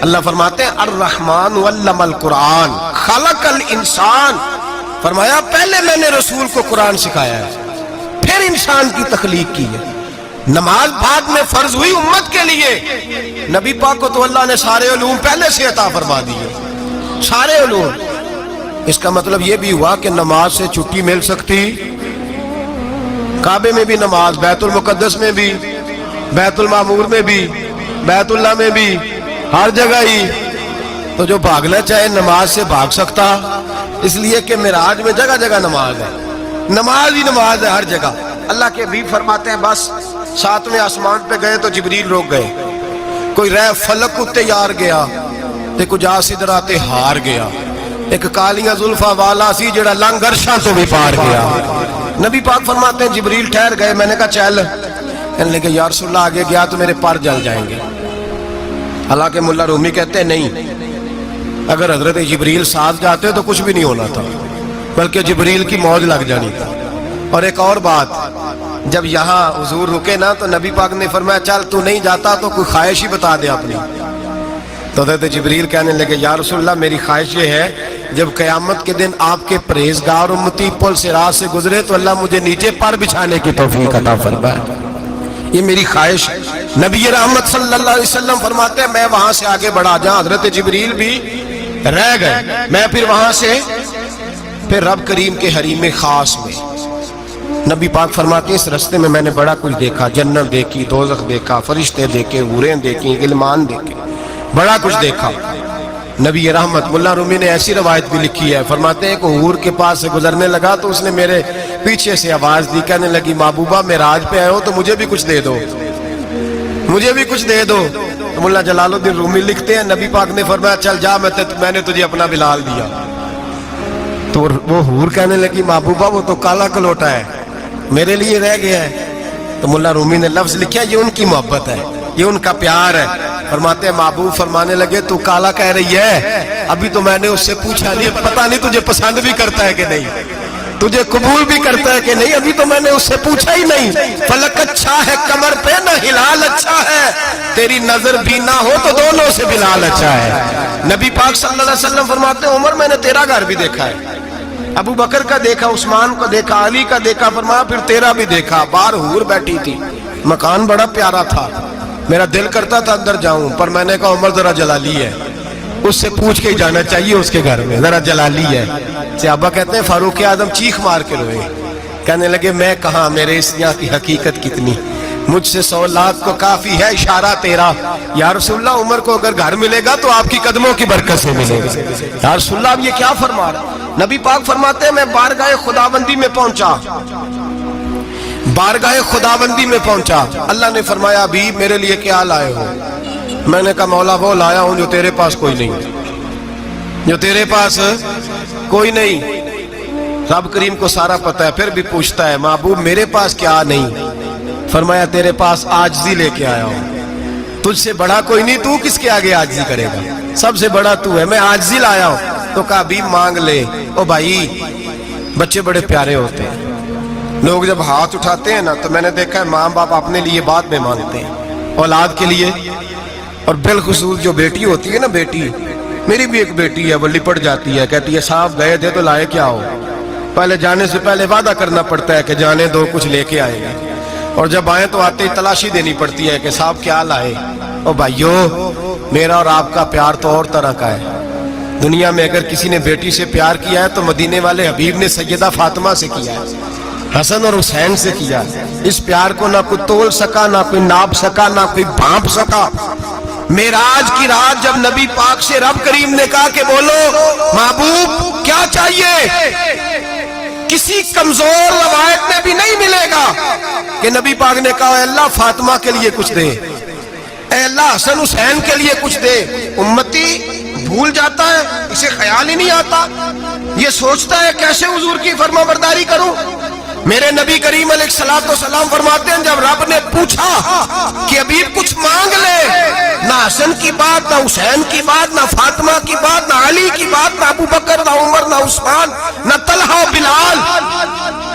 اللہ فرماتے ہیں الرحمن علم القرآن خلق الانسان، فرمایا پہلے میں نے رسول کو قرآن سکھایا ہے پھر انسان کی تخلیق کی ہے۔ نماز بعد میں فرض ہوئی امت کے لیے، نبی پاک کو تو اللہ نے سارے علوم پہلے سے عطا فرما دیے، سارے علوم۔ اس کا مطلب یہ بھی ہوا کہ نماز سے چھٹی مل سکتی، کعبے میں بھی نماز، بیت المقدس میں بھی، بیت المعمور میں بھی، بیت اللہ میں بھی، ہر جگہ ہی۔ تو جو بھاگنا چاہے نماز سے بھاگ سکتا، اس لیے کہ معراج میں جگہ جگہ نماز ہے، نماز ہی نماز ہے ہر جگہ۔ اللہ کے حبیب فرماتے ہیں بس 7ویں آسمان پہ گئے تو جبریل روک گئے، کوئی رہ فلک اتے یار گیا تے کچھ سدرا تے ہار گیا، ایک کالیاں زلفاں والا سی جڑا لنگ عرشاں تو بھی پار گیا۔ نبی پاک فرماتے ہیں جبریل ٹھہر گئے، میں نے کہا چل، کہنے لگے یا رسول اللہ آگے گیا تو میرے پر جل جائیں گے۔ حالانکہ ملا رومی کہتے ہیں نہیں، اگر حضرت جبریل ساتھ جاتے تو کچھ بھی نہیں ہونا تھا، بلکہ جبریل کی موج لگ جانی تھی۔ اور ایک اور بات، جب یہاں حضور رکے نا تو نبی پاک نے فرمایا چل تو نہیں جاتا تو کوئی خواہش ہی بتا دے اپنی۔ تو حضرت جبریل کہنے لگے یا رسول اللہ میری خواہش یہ ہے جب قیامت کے دن آپ کے پرہیزگار امتی پل سے راہ سے گزرے تو اللہ مجھے نیچے پر بچھانے کی توفیق عطا فرمائے، یہ میری خواہش۔ نبی رحمت صلی اللہ علیہ وسلم فرماتے ہیں میں وہاں سے آگے بڑھا، جہاں حضرت جبریل بھی رہ گئے، میں پھر وہاں سے پھر رب کریم کے حریم خاص میں۔ نبی پاک فرماتے ہیں اس رستے میں نے بڑا کچھ دیکھا، جنت دیکھی، دوزخ دیکھا، فرشتے دیکھے، حوریں دیکھی، غلمان دیکھے، بڑا کچھ دیکھا۔ نبی رحمت ملا رومی نے ایسی روایت بھی لکھی ہے، فرماتے ہیں کہ حور کے پاس سے گزرنے لگا تو اس نے میرے پیچھے سے آواز دی، کہنے لگی محبوبہ معراج پہ آئے ہو تو مجھے بھی کچھ دے دو، مجھے بھی کچھ دے دو۔ تو ملا جلال الدین رومی لکھتے ہیں نبی پاک نے فرمایا چل جا میں نے تجھے اپنا بلال دیا۔ تو وہ حور کہنے لگی محبوبہ وہ تو کالا کلوٹا ہے، میرے لیے رہ گیا ہے۔ تو ملا رومی نے لفظ لکھا یہ ان کی محبت ہے، یہ ان کا پیار ہے۔ فرماتے ہیں محبوب فرمانے لگے تو کالا کہہ رہی ہے، ابھی تو میں نے اس سے پوچھا نہیں، پتہ نہیں تجھے پسند بھی کرتا ہے کہ نہیں، تجھے قبول بھی کرتا ہے کہ نہیں، ابھی تو میں نے اس سے پوچھا ہی نہیں۔ فلک اچھا ہے کمر پہ نہ ہلال اچھا ہے، تیری نظر بھی نہ ہو تو دونوں سے بلال اچھا ہے۔ نبی پاک صلی اللہ علیہ وسلم فرماتے ہیں عمر میں نے تیرا گھر بھی دیکھا ہے، ابو بکر کا دیکھا، عثمان کا دیکھا، علی کا دیکھا، فرمایا پھر تیرا بھی دیکھا، باہر حور بیٹھی تھی، مکان بڑا پیارا تھا، میرا دل کرتا تھا اندر جاؤں، پر میں نے کہا عمر ذرا جلالی ہے، اس سے پوچھ کے ہی جانا چاہیے اس کے گھر میں، ذرا جلالی ہے۔ صحابہ کہتے ہیں فاروق اعظم چیخ مار کے روئے، کہنے لگے میں کہاں، میرے اس یہاں کی حقیقت کتنی، مجھ سے 100 لاکھ کو کافی ہے اشارہ تیرا، یا رسول اللہ عمر کو اگر گھر ملے گا تو آپ کی قدموں کی برکت سے ملے گا۔ یا رسول اللہ اب یہ کیا فرما رہا؟ نبی پاک فرماتے ہیں میں بارگاہ خداوندی میں پہنچا، بارگاہ خداوندی میں پہنچا، اللہ نے فرمایا ابھی میرے لیے کیا لائے ہو؟ میں نے کہا مولا وہ لایا ہوں جو تیرے پاس کوئی نہیں، جو تیرے پاس کوئی نہیں۔ رب کریم کو سارا پتہ ہے، پھر بھی پوچھتا ہے محبوب میرے پاس کیا نہیں؟ فرمایا تیرے پاس عاجزی لے کے آیا ہوں، تجھ سے بڑا کوئی نہیں، تو کس کے آگے عاجزی کرے گا، سب سے بڑا تو ہے، میں عاجزی لایا ہوں۔ تو کہا بھی مانگ لے۔ او بھائی بچے بڑے پیارے ہوتے ہیں، لوگ جب ہاتھ اٹھاتے ہیں نا تو میں نے دیکھا ہے ماں باپ اپنے لیے بعد میں مانگتے ہیں، اولاد کے لیے، اور بالخصوص جو بیٹی ہوتی ہے نا، بیٹی میری بھی ایک بیٹی ہے، وہ لپٹ جاتی ہے، کہتی ہے صاحب گئے تھے تو لائے کیا ہو؟ پہلے جانے سے پہلے وعدہ کرنا پڑتا ہے کہ جانے دو کچھ لے کے آئے گا، اور جب آئیں تو آتے ہی تلاشی دینی پڑتی ہے کہ صاحب کیا لائے۔ او بھائیو میرا اور آپ کا پیار تو اور طرح کا ہے، دنیا میں اگر کسی نے بیٹی سے پیار کیا ہے تو مدینے والے حبیب نے سیدہ فاطمہ سے کیا ہے، حسن اور حسین سے کیا۔ اس پیار کو نہ کوئی تول سکا، نہ کوئی ناپ سکا، نہ کوئی بھانپ سکا۔ معراج کی رات جب نبی پاک سے رب کریم نے کہا کہ بولو محبوب کیا چاہیے، کسی کمزور روایت میں بھی نہیں ملے گا کہ نبی پاک نے کہا اے اللہ فاطمہ کے لیے کچھ دے، اے اللہ حسن حسین کے لیے کچھ دے۔ امتی بھول جاتا ہے، اسے خیال ہی نہیں آتا، یہ سوچتا ہے کیسے حضور کی فرما برداری کروں۔ میرے نبی کریم علیہ الصلوۃ والسلام فرماتے ہیں جب رب نے پوچھا کہ ابھی کچھ مانگ لے، نہ حسن کی بات، نہ حسین کی بات، نہ فاطمہ کی بات، نہ علی کی بات، نہ ابو بکر، نہ عمر، نہ عثمان، نہ طلحہ بلال،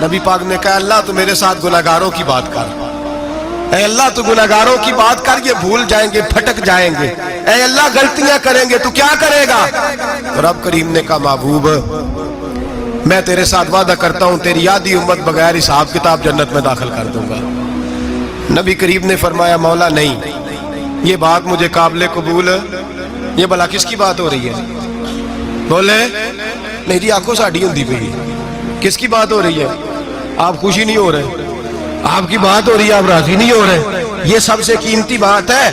نبی پاک نے کہا اللہ تو میرے ساتھ گناہگاروں کی بات کر، اے اللہ تو گناہگاروں کی بات کر، یہ بھول جائیں گے، پھٹک جائیں گے، اے اللہ غلطیاں کریں گے تو کیا کرے گا؟ تو رب کریم نے کہا محبوب میں تیرے ساتھ وعدہ کرتا ہوں تیری آدھی امت بغیر حساب کتاب جنت میں داخل کر دوں گا۔ نبی کریم نے فرمایا مولا نہیں، یہ بات مجھے قابل قبول ہے، یہ بھلا کس کی بات ہو رہی ہے؟ بولے نہیں جی آنکھوں ساڑھی ہوندی پئی ہے، کس کی بات ہو رہی ہے؟ آپ خوشی نہیں ہو رہے، آپ کی بات ہو رہی ہے، آپ راضی نہیں ہو رہے، یہ سب سے قیمتی بات ہے،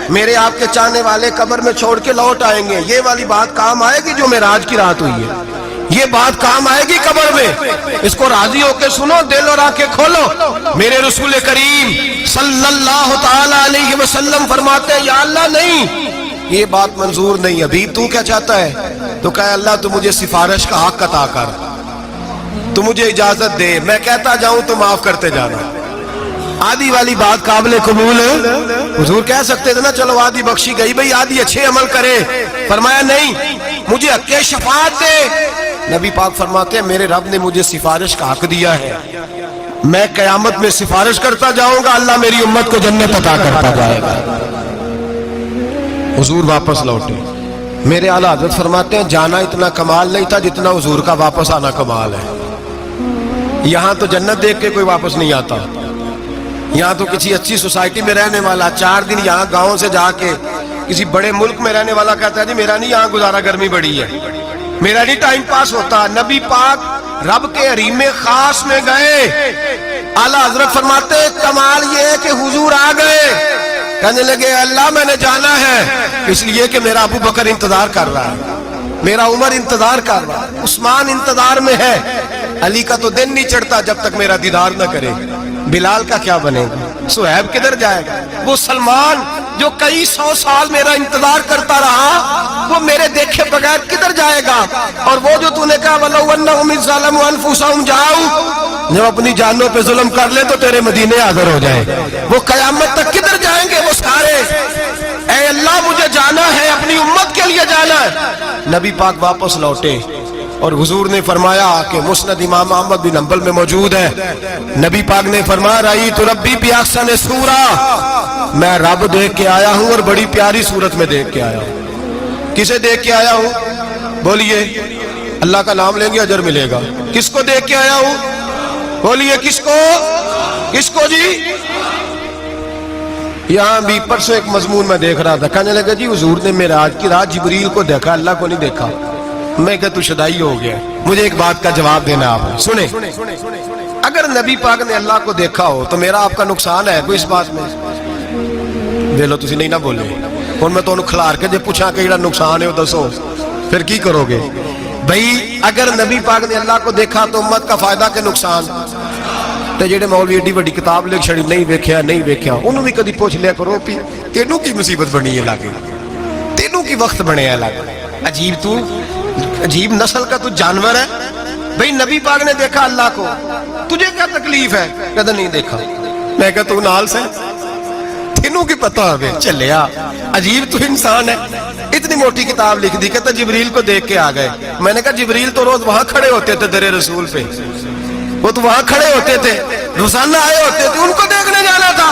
میرے آپ کے چاہنے والے قبر میں چھوڑ کے لوٹ آئیں گے، یہ والی بات کام آئے گی جو معراج کی رات ہوئی ہے، یہ بات کام آئے گی قبر میں، اس کو راضی ہو کے سنو، دل اور آنکھیں کھولو۔ میرے رسول کریم صلی اللہ تعالی علیہ وسلم فرماتے ہیں یا اللہ نہیں، یہ بات منظور نہیں، ابھی تو کیا چاہتا ہے؟ تو کہا اللہ تو مجھے سفارش کا حق عطا کر، تو مجھے اجازت دے، میں کہتا جاؤں تو معاف کرتے جانا۔ آدھی والی بات قابل قبول ہے، حضور کہہ سکتے تھے نا چلو آدھی بخشی گئی بھئی آدھی اچھے عمل کرے، فرمایا نہیں مجھے حق شفاعت دے۔ نبی پاک فرماتے ہیں میرے رب نے مجھے سفارش کا حق دیا ہے، میں قیامت میں سفارش کرتا جاؤں گا، اللہ میری امت کو جنت عطا کرتا جائے گا۔ حضور واپس لوٹے، میرے اعلیٰ حضرت فرماتے ہیں جانا اتنا کمال نہیں تھا جتنا حضور کا واپس آنا کمال ہے۔ یہاں تو جنت دیکھ کے کوئی واپس نہیں آتا، یہاں تو کسی اچھی سوسائٹی میں رہنے والا 4 دن یہاں گاؤں سے جا کے کسی بڑے ملک میں رہنے والا کہتا ہے جی میرا نہیں یہاں گزارا، گرمی بڑی ہے، میرا نہیں ٹائم پاس ہوتا۔ نبی پاک رب کے حریم خاص میں گئے، اعلیٰ حضرت فرماتے کمال یہ ہے کہ حضور آ گئے، کہنے لگے اللہ میں نے جانا ہے اس لیے کہ میرا ابو بکر انتظار کر رہا ہے، میرا عمر انتظار کر رہا ہے، عثمان انتظار میں ہے، علی کا تو دن نہیں چڑھتا جب تک میرا دیدار نہ کرے، بلال کا کیا بنے گا، صہیب کدھر جائے گا، وہ سلمان جو کئی 100 سال میرا انتظار کرتا رہا وہ میرے دیکھے بغیر کدھر جائے گا، اور وہ جو تو نے کہا وَلَوْ أَنَّهُمْ إِذْ ظَلَمُوا أَنفُسَهُمْ جَاءُوا، جب اپنی جانوں پہ ظلم کر لے تو تیرے مدینے حاضر ہو جائے، وہ قیامت تک کدھر جائیں گے وہ سارے؟ اے اللہ مجھے جانا ہے، اپنی امت کے لیے جانا ہے۔ نبی پاک واپس لوٹے اور حضور نے فرمایا کہ مسند امام احمد بن حنبل میں موجود ہے، نبی پاک نے فرمایا رأیت ربی بأحسن صورہ، میں رب دیکھ کے آیا ہوں اور بڑی پیاری صورت میں دیکھ کے آیا ہوں۔ کسے دیکھ کے آیا ہوں؟ بولیے، اللہ کا نام لیں گے اجر ملے گا۔ کس کو دیکھ کے آیا ہوں؟ بولیے کس کو؟ کس کو جی؟ یہاں بھی پرسوں ایک مضمون میں دیکھ رہا تھا، کہنے لگا جی حضور نے معراج کی رات جبریل کو دیکھا، اللہ کو نہیں دیکھا۔ میں کہا تو شدائی ہو گیا۔ مجھے ایک بات کا جواب دینا آپ سنیں، اگر نبی پاک نے اللہ کو دیکھا ہو تو میرا آپ کا نقصان ہے کوئی اس بات میں؟ دے لو تسی نہیں نہ بولے اور میں تو انہوں کھلار کے جب پوچھا کہ یہ نقصان ہے وہ دسو، پھر کی کرو گے؟ بھئی اگر نبی پاک نے اللہ کو دیکھا تو امت کا فائدہ کہ نقصان؟ تے جڑے مولوی ایڈی بڑی کتاب لکھ چھڑی نہیں ویکھیا نہیں ویکھیا، انہوں بھی کدی پوچھ لیا کرو کہ تینوں کی مصیبت بنی ہے لاگے، تینوں کی وقت بنے ہے لاگے، عجیب تو عجیب نسل کا تو جانور ہے۔ بھئی نبی پاک نے دیکھا اللہ کو، تجھے کیا تکلیف ہے؟ کہتا نہیں دیکھا۔ میں کہا تو نال سے تینوں کی پتہ ہوئے چلیا، عجیب تو انسان ہے، اتنی موٹی کتاب لکھ دی، کہتا جبریل کو دیکھ کے آ گئے۔ میں نے کہا جبریل تو روز وہاں کھڑے ہوتے تھے در رسول پہ، وہ تو وہاں کھڑے ہوتے تھے، روزانہ آئے ہوتے تھے، ان کو دیکھنے جانا تھا۔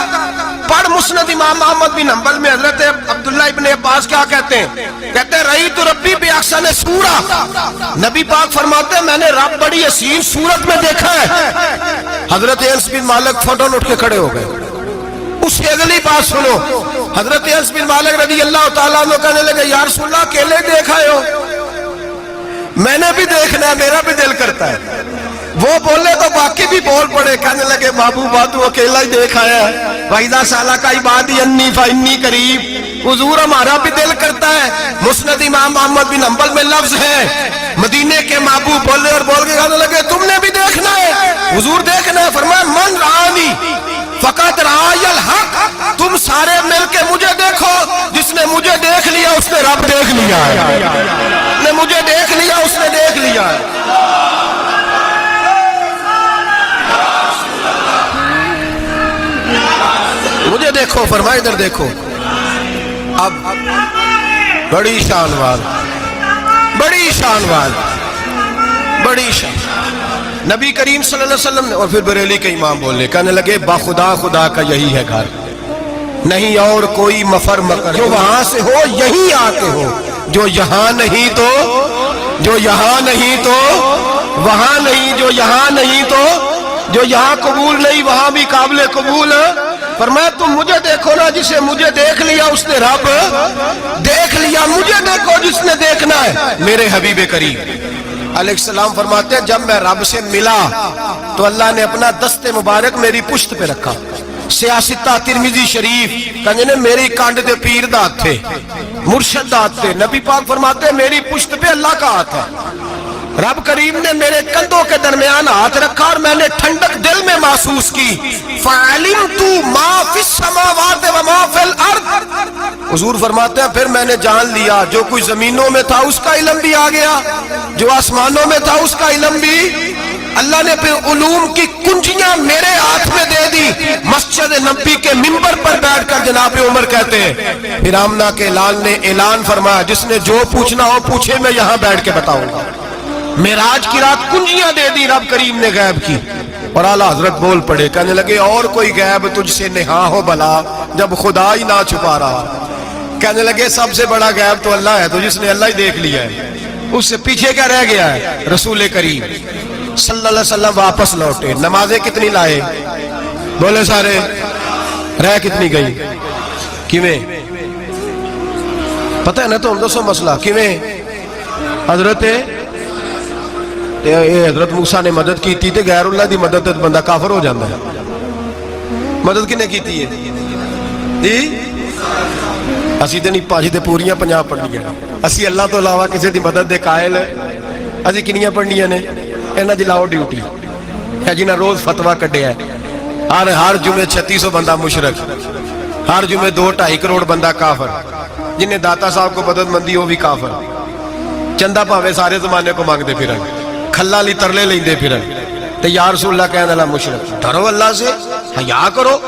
پڑھ مسند امام احمد بن حنبل میں حضرت عبداللہ ابن عباس کیا کہتے ہیں؟ کہتے ہیں رأیت ربی بأحسن صورہ، نبی پاک فرماتے ہیں میں نے رب بڑی حسین صورت میں دیکھا ہے۔ حضرت انس بن مالک فوٹون اٹھ کے کھڑے ہو گئے۔ اس سے اگلی بات سنو، حضرت انس بن مالک رضی اللہ تعالیٰ عنہ کہنے لگے یا رسول اللہ اکیلے دیکھا ہو؟ میں نے بھی دیکھنا ہے، میرا بھی دل کرتا ہے۔ وہ بولے تو باقی بھی بول پڑے، کہنے لگے محبوبہ تو اکیلا ہی دیکھ آیا ہے، وَإِذَا سَأَلَكَ عِبَادِي عَنِّي فَإِنِّي قَرِيبٌ، حضور ہمارا بھی دل کرتا ہے۔ مسند امام احمد بن حنبل میں لفظ ہے، مدینے کے محبوب بولے اور بول کے کہنے لگے تم نے بھی دیکھنا ہے؟ حضور دیکھنا ہے، فرمایا من رآنی فقط رآی الحق، تم سارے مل کے مجھے دیکھو، جس نے مجھے دیکھ لیا اس نے رب دیکھ لیا ہے، نے مجھے دیکھ لیا اس نے دیکھ لیا ہے۔ مجھے دیکھو، فرمائے ادھر دیکھو۔ اب بڑی شان وال، بڑی شان وال، بڑی شان، نبی کریم صلی اللہ علیہ وسلم نے، اور پھر بریلی کے امام بولے، کہنے لگے باخدا خدا کا یہی ہے گھر، نہیں اور کوئی مفر مکر، جو وہاں سے ہو یہیں آتے ہو، جو یہاں نہیں تو، جو یہاں نہیں تو وہاں نہیں، جو یہاں نہیں تو، جو یہاں قبول نہیں وہاں بھی قابل قبول ہے۔ فرمایا تم مجھے دیکھو نا، جسے مجھے دیکھ لیا اس نے رب دیکھ لیا، مجھے دیکھو جس نے دیکھنا ہے میرے حبیب کریم علیہ السلام۔ فرماتے ہیں جب میں رب سے ملا تو اللہ نے اپنا دست مبارک میری پشت پہ رکھا، سیاستہ ترمذی شریف کہنے نے میری کانڈ دے پیر دات تھے، مرشد دات تھے، نبی پاک فرماتے ہیں میری پشت پہ اللہ کا ہاتھ ہے، رب کریم نے میرے کندھوں کے درمیان ہاتھ رکھا اور میں نے ٹھنڈک دل میں محسوس کی، فَعَلِمْتُ مَا فِي السَّمَاوَاتِ وَمَا فِي الْأَرْضِ، حضور فرماتے ہیں پھر میں نے جان لیا جو کوئی زمینوں میں تھا اس کا علم بھی آ گیا، جو آسمانوں میں تھا اس کا علم بھی، اللہ نے پھر علوم کی کنجیاں میرے ہاتھ میں دے دی۔ مسجد نبی کے منبر پر بیٹھ کر جناب عمر کہتے ہیں پھر آمنہ کے لال نے اعلان فرمایا جس نے جو پوچھنا ہو پوچھے، میں یہاں بیٹھ کے بتاؤں گا۔ معراج کی رات کنجیاں دے دی رب کریم نے غیب کی، اور اعلیٰ حضرت بول پڑے، کہنے لگے اور کوئی غیب تجھ سے نہا ہو بھلا جب خدا ہی نہ چھپا رہا، کہنے لگے سب سے بڑا غیب تو اللہ ہے، تو جس نے اللہ ہی دیکھ لیا ہے، اس سے پیچھے کیا رہ گیا ہے؟ رسول کریم صلی اللہ علیہ وسلم واپس لوٹے، نمازیں کتنی لائے؟ بولے سارے، رہ کتنی گئی؟ کیویں پتہ ہے نا؟ تو ہم دسو مسئلہ کیویں؟ حضرت موسیٰ نے مدد کی تھی، غیر اللہ دی مدد بندہ کافر ہو جاندہ ہے۔ مدد کنے کی تھی ہے؟ اسی تے نہیں پاجی تے پوریاں 50 پڑھنیاں، اسی اللہ تو علاوہ کسی دی مدد دے قائل ہے، اسی کنیاں پڑھنیاں نے، انہاں دی لاؤ ڈیوٹی ہے جنہاں روز فتویٰ کٹے ہے، ہر جمعے 3600 بندہ مشرک، ہر جمعے 2-2.5 کروڑ بندہ کافر، جنہیں داتا صاحب کو مدد مندی ہو بھی کافر، چندہ پاوے سارے زمانے کو مانگ دے پھر کھلا لی ترلے لیں دے پھر تے یا رسول اللہ کہنے اللہ مشرک، ڈرو اللہ سے، حیا کرو،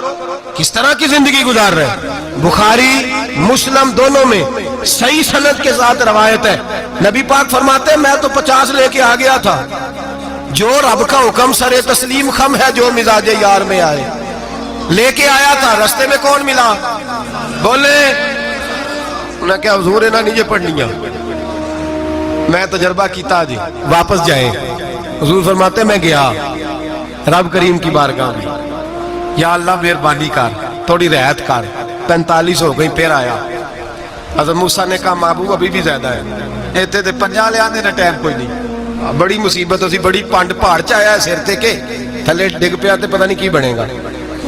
کس طرح کی زندگی گزار رہے ہیں؟ بخاری مسلم دونوں میں صحیح سند کے ساتھ روایت ہے، نبی پاک فرماتے ہیں میں تو 50 لے کے آ گیا تھا، جو رب کا حکم سر تسلیم خم ہے، جو مزاج یار میں آئے لے کے آیا تھا۔ رستے میں کون ملا؟ بولے انہیں کیا حضور انہیں نیچے پڑھنیاں، میں تجربہ کیتا جی، واپس جائیں۔ حضور فرماتے میں گیا رب کریم کی بارگاہ میں، یا اللہ مہربانی کر، تھوڑی رعایت کر، 45 ہو گئی، پھر آیا۔ حضرت موسیٰ نے کہا محبوب ابھی بھی زیادہ ہے، ایتھے تے 50 لے آنے نہ ٹائم کوئی نہیں، بڑی مصیبت ہوسی، بڑی پانڈ پہاڑ چایا ہے سر تے کے تھلے ڈگ پیا تے پتہ نہیں کی بنے گا،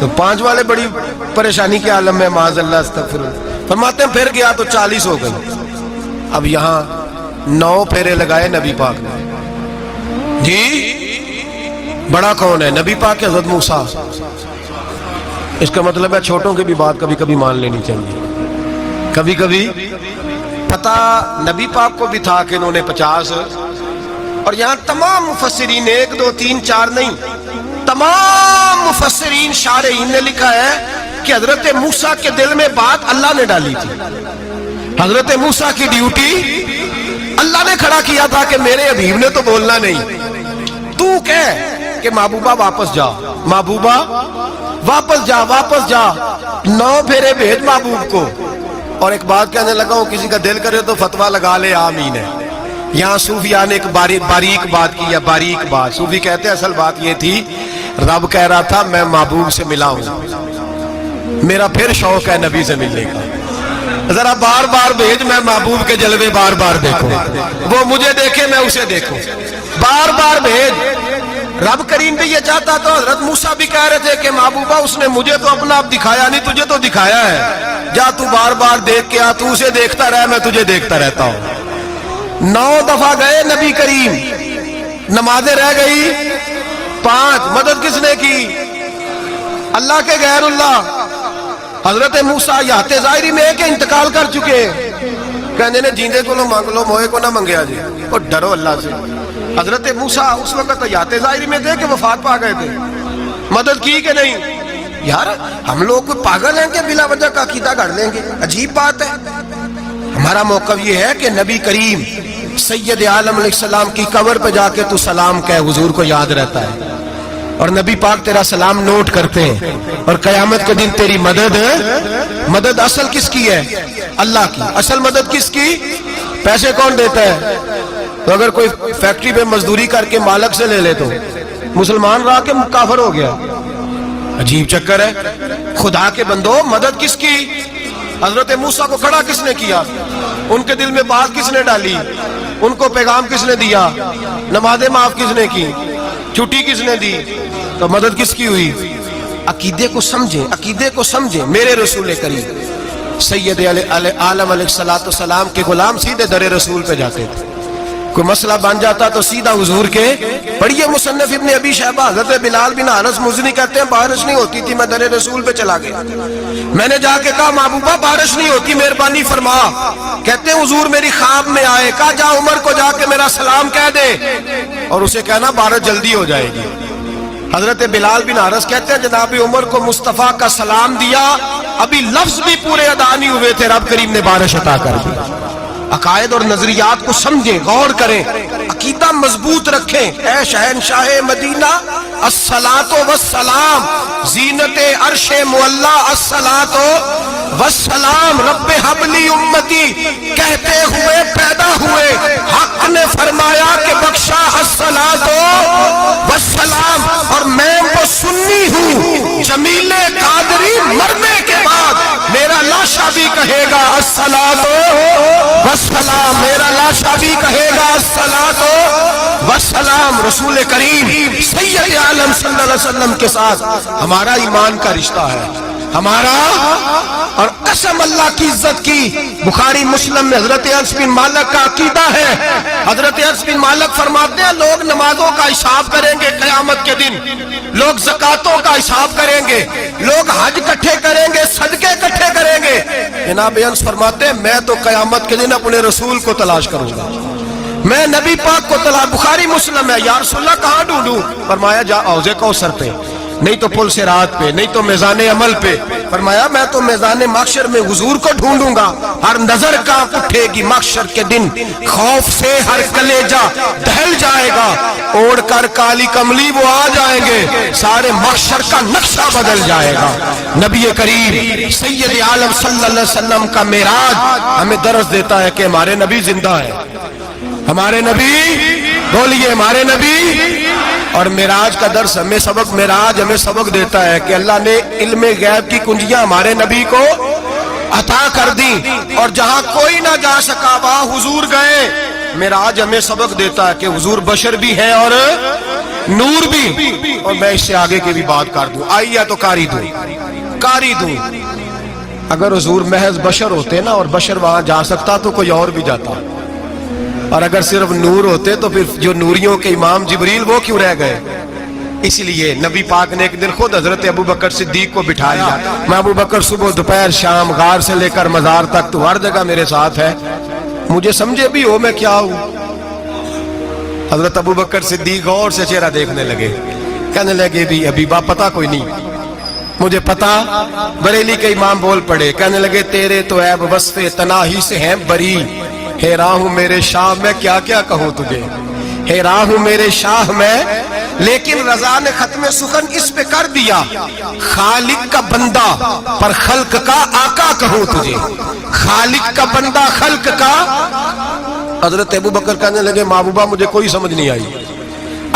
تو 5 والے بڑی پریشانی کے عالم میں، معاذ اللہ استغفر اللہ۔ فرماتے ہیں پھر گیا تو 40 ہو گئی۔ اب یہاں 9 پھیرے لگائے نبی پاک نے، جی بڑا کون ہے؟ نبی پاک کے حضرت موسیٰ۔ اس کا مطلب ہے چھوٹوں کی بھی بات کبھی کبھی مان لینی چاہیے۔ کبھی کبھی پتہ نبی پاک کو بھی تھا کہ انہوں نے 50، اور یہاں تمام مفسرین 1 2 3 4 نہیں، تمام مفسرین شارحین نے لکھا ہے کہ حضرت موسیٰ کے دل میں بات اللہ نے ڈالی تھی۔ حضرت موسیٰ کی ڈیوٹی اللہ نے کھڑا کیا تھا کہ میرے حبیب نے تو بولنا نہیں، تو کہہ کہ محبوبہ واپس جا، محبوبہ واپس جا، واپس جا، 9 پھیرے بھیج محبوب کو۔ اور ایک بات کہنے لگا ہوں، کسی کا دل کرے تو فتویٰ لگا لے، آمین ہے۔ یہاں صوفیاء نے ایک باریک بات کی ہے، باریک بات۔ صوفی کہتے ہیں اصل بات یہ تھی، رب کہہ رہا تھا میں محبوب سے ملا ہوں، میرا پھر شوق ہے نبی سے ملنے کا، ذرا بار بار بھیج، میں محبوب کے جلوے بار بار دیکھوں، وہ مجھے دیکھے میں اسے دیکھوں، بار بار بھیج۔ رب کریم بھی یہ چاہتا تو حضرت موسیٰ بھی کہہ رہے تھے کہ محبوبہ اس نے مجھے تو اپنا آپ دکھایا نہیں، تجھے تو دکھایا ہے، جا تو بار بار دیکھ کے آ، تو اسے دیکھتا رہ، میں تجھے دیکھتا رہتا ہوں۔ 9 دفعہ گئے نبی کریم، نمازیں رہ گئی 5، مدد کس نے کی؟ اللہ کے غیر اللہ۔ حضرت موسیٰ یات ظاہری میں کہ انتقال کر چکے، کہنے نے جیندے کو لو مانگ لو، موئے کو نہ منگیا جی، اور ڈرو اللہ سے۔ حضرت موسیٰ اس وقت تو یات ظاہری میں تھے کہ وفات پا گئے تھے، مدد کی کہ نہیں؟ یار ہم لوگ کوئی پاگل ہیں کہ بلا وجہ کا عقیدہ گھڑ لیں گے؟ عجیب بات ہے۔ ہمارا موقف یہ ہے کہ نبی کریم سید عالم علیہ السلام کی قبر پہ جا کے تو سلام کہے، حضور کو یاد رہتا ہے، اور نبی پاک تیرا سلام نوٹ کرتے ہیں، اور قیامت کے دن تیری مدد اصل کس کی ہے؟ اللہ کی۔ اصل مدد کس کی؟ پیسے کون دیتا ہے؟ تو اگر کوئی فیکٹری پہ مزدوری کر کے مالک سے لے لے تو مسلمان رہا کہ کافر ہو گیا؟ عجیب چکر ہے۔ خدا کے بندو مدد کس کی؟ حضرت موسیٰ کو کھڑا کس نے کیا؟ ان کے دل میں بات کس نے ڈالی؟ ان کو پیغام کس نے دیا؟ نمازیں معاف کس نے کی؟ چھٹی کس نے دی؟ تو مدد کس کی ہوئی؟ عقیدے کو سمجھیں، عقیدے کو سمجھیں۔ میرے رسول کریم سید عالم علیہ السلام کے غلام سیدھے در رسول پہ جاتے تھے، کوئی مسئلہ بن جاتا تو سیدھا حضور کے۔ پڑھیے مصنف ابن ابی شیبہ، حضرت بلال بن حارث مزنی کہتے ہیں بارش نہیں ہوتی تھی، میں در رسول پہ چلا گیا، میں نے جا کے کہا محبوبہ بارش نہیں ہوتی، مہربانی فرما۔ کہتے ہیں حضور میری خواب میں آئے، کہا جا عمر کو جا کے میرا سلام کہہ دے، اور اسے کہنا بارش جلدی ہو جائے گی۔ حضرت بلال بن حارث کہتے ہیں جناب عمر کو مصطفیٰ کا سلام دیا، ابھی لفظ بھی پورے ادا نہیں ہوئے تھے، رب کریم نے بارش عطا کر دی۔ عقائد اور نظریات کو سمجھیں، غور کریں، عقیدہ مضبوط رکھیں۔ اے شہنشاہ مدینہ الصلاۃ والسلام، زینت عرش معلی الصلاۃ والسلام، رب حبلی امتی کہتے ہوئے پیدا ہوئے، حق نے فرمایا کہ بخشا الصلاۃ والسلام، اور میں وہ سنی ہوں جمیل قادری مرنے کے بعد میرا لاشا بھی کہے گا الصلاۃ والسلام، میرا لاشا بھی کہے گا الصلاۃ والسلام۔ رسول کریم سید عالم صلی اللہ علیہ وسلم کے ساتھ ہمارا ایمان کا رشتہ ہے، ہمارا، اور قسم اللہ کی عزت کی، بخاری مسلم میں حضرت انس بن مالک کا عقیدہ ہے۔ حضرت انس بن مالک فرماتے ہیں لوگ نمازوں کا حساب کریں گے قیامت کے دن، لوگ زکاتوں کا حساب کریں گے، لوگ حج اکٹھے کریں گے، صدقے اکٹھے کریں گے۔ جناب انس فرماتے ہیں میں تو قیامت کے دن اپنے رسول کو تلاش کروں گا، میں نبی پاک کو تلاش۔ بخاری مسلم ہے، یا رسول اللہ کہاں ڈھونڈوں؟ فرمایا جا حوض کوثر پہ، نہیں تو پل صراط پہ، نہیں تو میزان عمل پہ۔ فرمایا میں تو میزان محشر میں حضور کو ڈھونڈوں گا، ہر نظر کانپ اٹھے گی محشر کے دن، خوف سے ہر کلیجہ دہل جائے گا، اوڑھ کر کالی کملی وہ آ جائیں گے، سارے محشر کا نقشہ بدل جائے گا۔ نبی کریم سید عالم صلی اللہ علیہ وسلم کا معراج ہمیں درس دیتا ہے کہ ہمارے نبی زندہ ہے، ہمارے نبی، بولیے ہمارے نبی۔ اور معراج کا درس ہمیں سبق، معراج ہمیں سبق دیتا ہے کہ اللہ نے علم غیب کی کنجیاں ہمارے نبی کو عطا کر دی، اور جہاں کوئی نہ جا سکا وہاں حضور گئے۔ معراج ہمیں سبق دیتا ہے کہ حضور بشر بھی ہیں اور نور بھی۔ اور میں اس سے آگے کی بھی بات کر دوں، آئیے تو کاری دوں۔ اگر حضور محض بشر ہوتے نا اور بشر وہاں جا سکتا تو کوئی اور بھی جاتا، اور اگر صرف نور ہوتے تو پھر جو نوریوں کے امام جبریل وہ کیوں رہ گئے؟ اس لیے نبی پاک نے ایک دن خود حضرت ابو بکر صدیق کو بٹھایا، میں ابو بکر صبح دوپہر شام غار سے لے کر مزار تک تو ہر جگہ میرے ساتھ ہے، مجھے سمجھے بھی ہو میں کیا ہوں۔ حضرت ابو بکر صدیق غور سے چہرہ دیکھنے لگے، کہنے لگے بھی حبیبہ پتہ کوئی نہیں، مجھے پتا۔ بریلی کے امام بول پڑے، کہنے لگے تیرے تو عیب وصف تناہی سے ہیں بری، حیران ہوں میرے شاہ میں کیا کیا کہوں تجھے، حیران ہوں میرے شاہ میں، لیکن رضا نے ختم سخن اس پہ کر دیا، خالق کا بندہ پر خلق کا آقا کہوں تجھے، خالق کا بندہ خلق کا۔ حضرت ابو بکر کہنے لگے محبوبہ مجھے کوئی سمجھ نہیں آئی،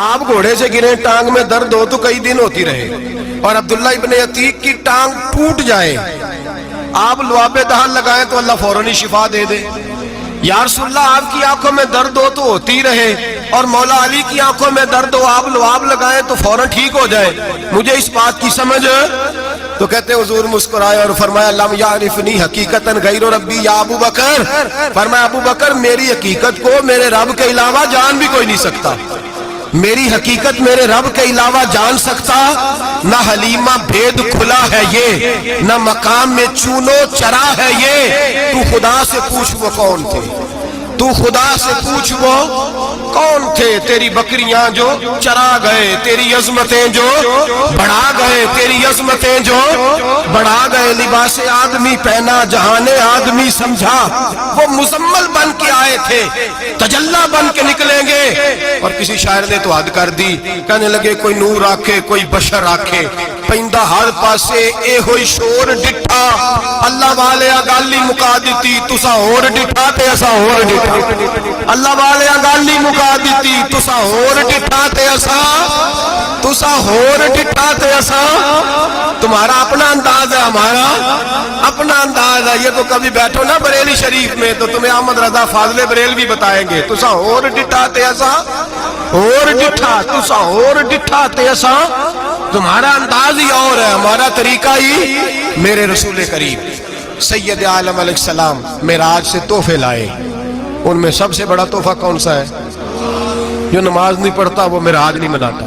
آپ گھوڑے سے گرے ٹانگ میں درد ہو تو کئی دن ہوتی رہے، اور عبداللہ ابن عتیق کی ٹانگ ٹوٹ جائے، آپ لعاب دہن لگائیں تو اللہ فوراً شفا دے دے۔ یا رسول اللہ آپ کی آنکھوں میں درد ہو تو ہوتی رہے، اور مولا علی کی آنکھوں میں درد ہو آپ لعاب لگائیں تو فوراً ٹھیک ہو جائے، مجھے اس بات کی سمجھ۔ تو کہتے حضور مسکرائے اور فرمایا لم یعرفنی حقیقتاً غیر ربی یا ابو بکر، فرمایا ابو بکر میری حقیقت کو میرے رب کے علاوہ جان بھی کوئی نہیں سکتا، میری حقیقت میرے رب کے علاوہ جان سکتا، نہ حلیمہ بھید کھلا ہے یہ، نہ مقام میں چونو چرا ہے یہ، تو خدا سے پوچھ وہ کون تھے، تو خدا سے پوچھ وہ کون تھے، تیری بکریاں جو چرا گئے، تیری عظمتیں جو بڑھا گئے، تیری عظمتیں جو بڑھا گئے، لباس آدمی پہنا جہان آدمی سمجھا، وہ مزمل بن کے آئے تھے تجلی بن کے نکلیں گے۔ اور کسی شاعر نے تو حد کر دی، کہنے لگے کوئی نور آکھے کوئی بشر آکھے، پیندہ ہر پاسے اے ہوئی شور ڈٹھا، اللہ والے گالی مکا دیتی تسا اور ڈٹھا تے اسا اور ڈٹھا، اللہ والے گالی مکا دیتی تسا اور ڈٹھا تے اسا، تسا اور ڈٹھا تے اسا۔ تمہارا اپنا انداز ہے، ہمارا اپنا انداز ہے، یہ تو کبھی بیٹھو نا بریلی شریف میں تو تمہیں احمد رضا فاضل بریل بھی بتائیں گے، تسا اور ڈٹھا تے اسا اور ڈٹھا، تسا اور ڈٹھا تے اسا۔ تمہارا انداز ہی اور ہے، ہمارا طریقہ ہی۔ میرے رسول کریم سید عالم علیہ السلام معراج سے تحفے لائے، ان میں سب سے بڑا تحفہ کون سا ہے؟ جو نماز نہیں پڑھتا وہ معراج نہیں مناتا،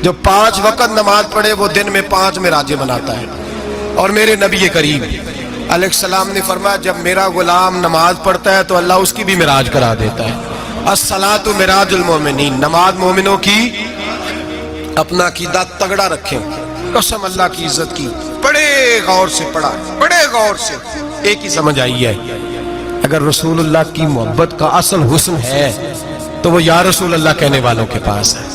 جو 5 وقت نماز پڑھے وہ دن میں 5 معراجیں مناتا ہے۔ اور میرے نبی کریم علیہ السلام نے فرمایا جب میرا غلام نماز پڑھتا ہے تو اللہ اس کی بھی معراج کرا دیتا ہے۔ الصلاۃ معراج المومنین، نماز مومنوں کی۔ اپنا عقیدہ تگڑا رکھیں، قسم اللہ کی عزت کی، بڑے غور سے پڑھا، بڑے غور سے۔ ایک ہی سمجھ آئی ہے، اگر رسول اللہ کی محبت کا اصل حسن ہے تو وہ یا رسول اللہ کہنے والوں کے پاس ہے،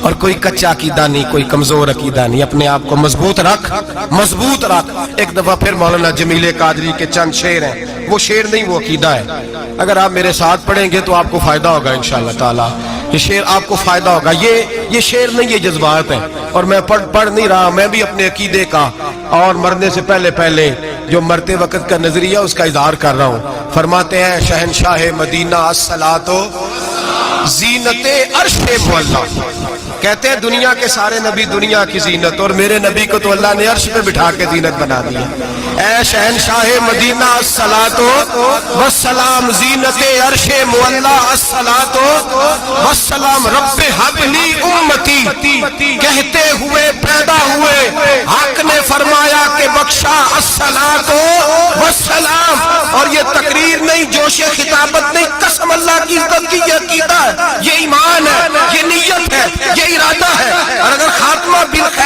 اور کوئی کچا عقیدہ نہیں، کوئی کمزور عقیدہ نہیں، اپنے آپ کو مضبوط رکھ، مضبوط رکھ۔ ایک دفعہ پھر مولانا جمیل قادری کے چند شعر ہیں، وہ شعر نہیں وہ عقیدہ ہے، اگر آپ میرے ساتھ پڑھیں گے تو آپ کو فائدہ ہوگا انشاءاللہ تعالی، یہ شعر آپ کو فائدہ ہوگا۔ یہ شعر نہیں، یہ جذبات ہیں، اور میں پڑھ نہیں رہا، میں بھی اپنے عقیدے کا اور مرنے سے پہلے جو مرتے وقت کا نظریہ اس کا اظہار کر رہا ہوں۔ فرماتے ہیں شہنشاہ مدینہ الصلاۃ زینت عرش معلا، کہتے ہیں دنیا کے سارے نبی دنیا کی زینت، اور میرے نبی کو تو اللہ نے عرش پہ بٹھا کے زینت بنا دیا۔ اے شہنشاہ مدینہ الصلاۃ والسلام زینت عرش معلا، الصلاۃ والسلام رب حب لی امتی، کہتے ہوئے پیدا ہوئے حق نے فرمایا کہ بخشا الصلاۃ والسلام۔ اور یہ تقریر نہیں، جوش خطابت نہیں، قسم اللہ کی عزت کی، یہ عقیدہ ہے، یہ ایمان ہے، یہ نیت ہے، یہ ارادہ ہے۔ اور اگر خاتمہ بالخیر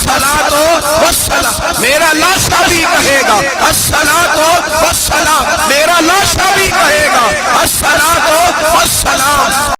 الصلاۃ والسلام، میرا لاشا بھی کہے گا الصلاۃ والسلام، میرا لاشا بھی کہے گا الصلاۃ والسلام۔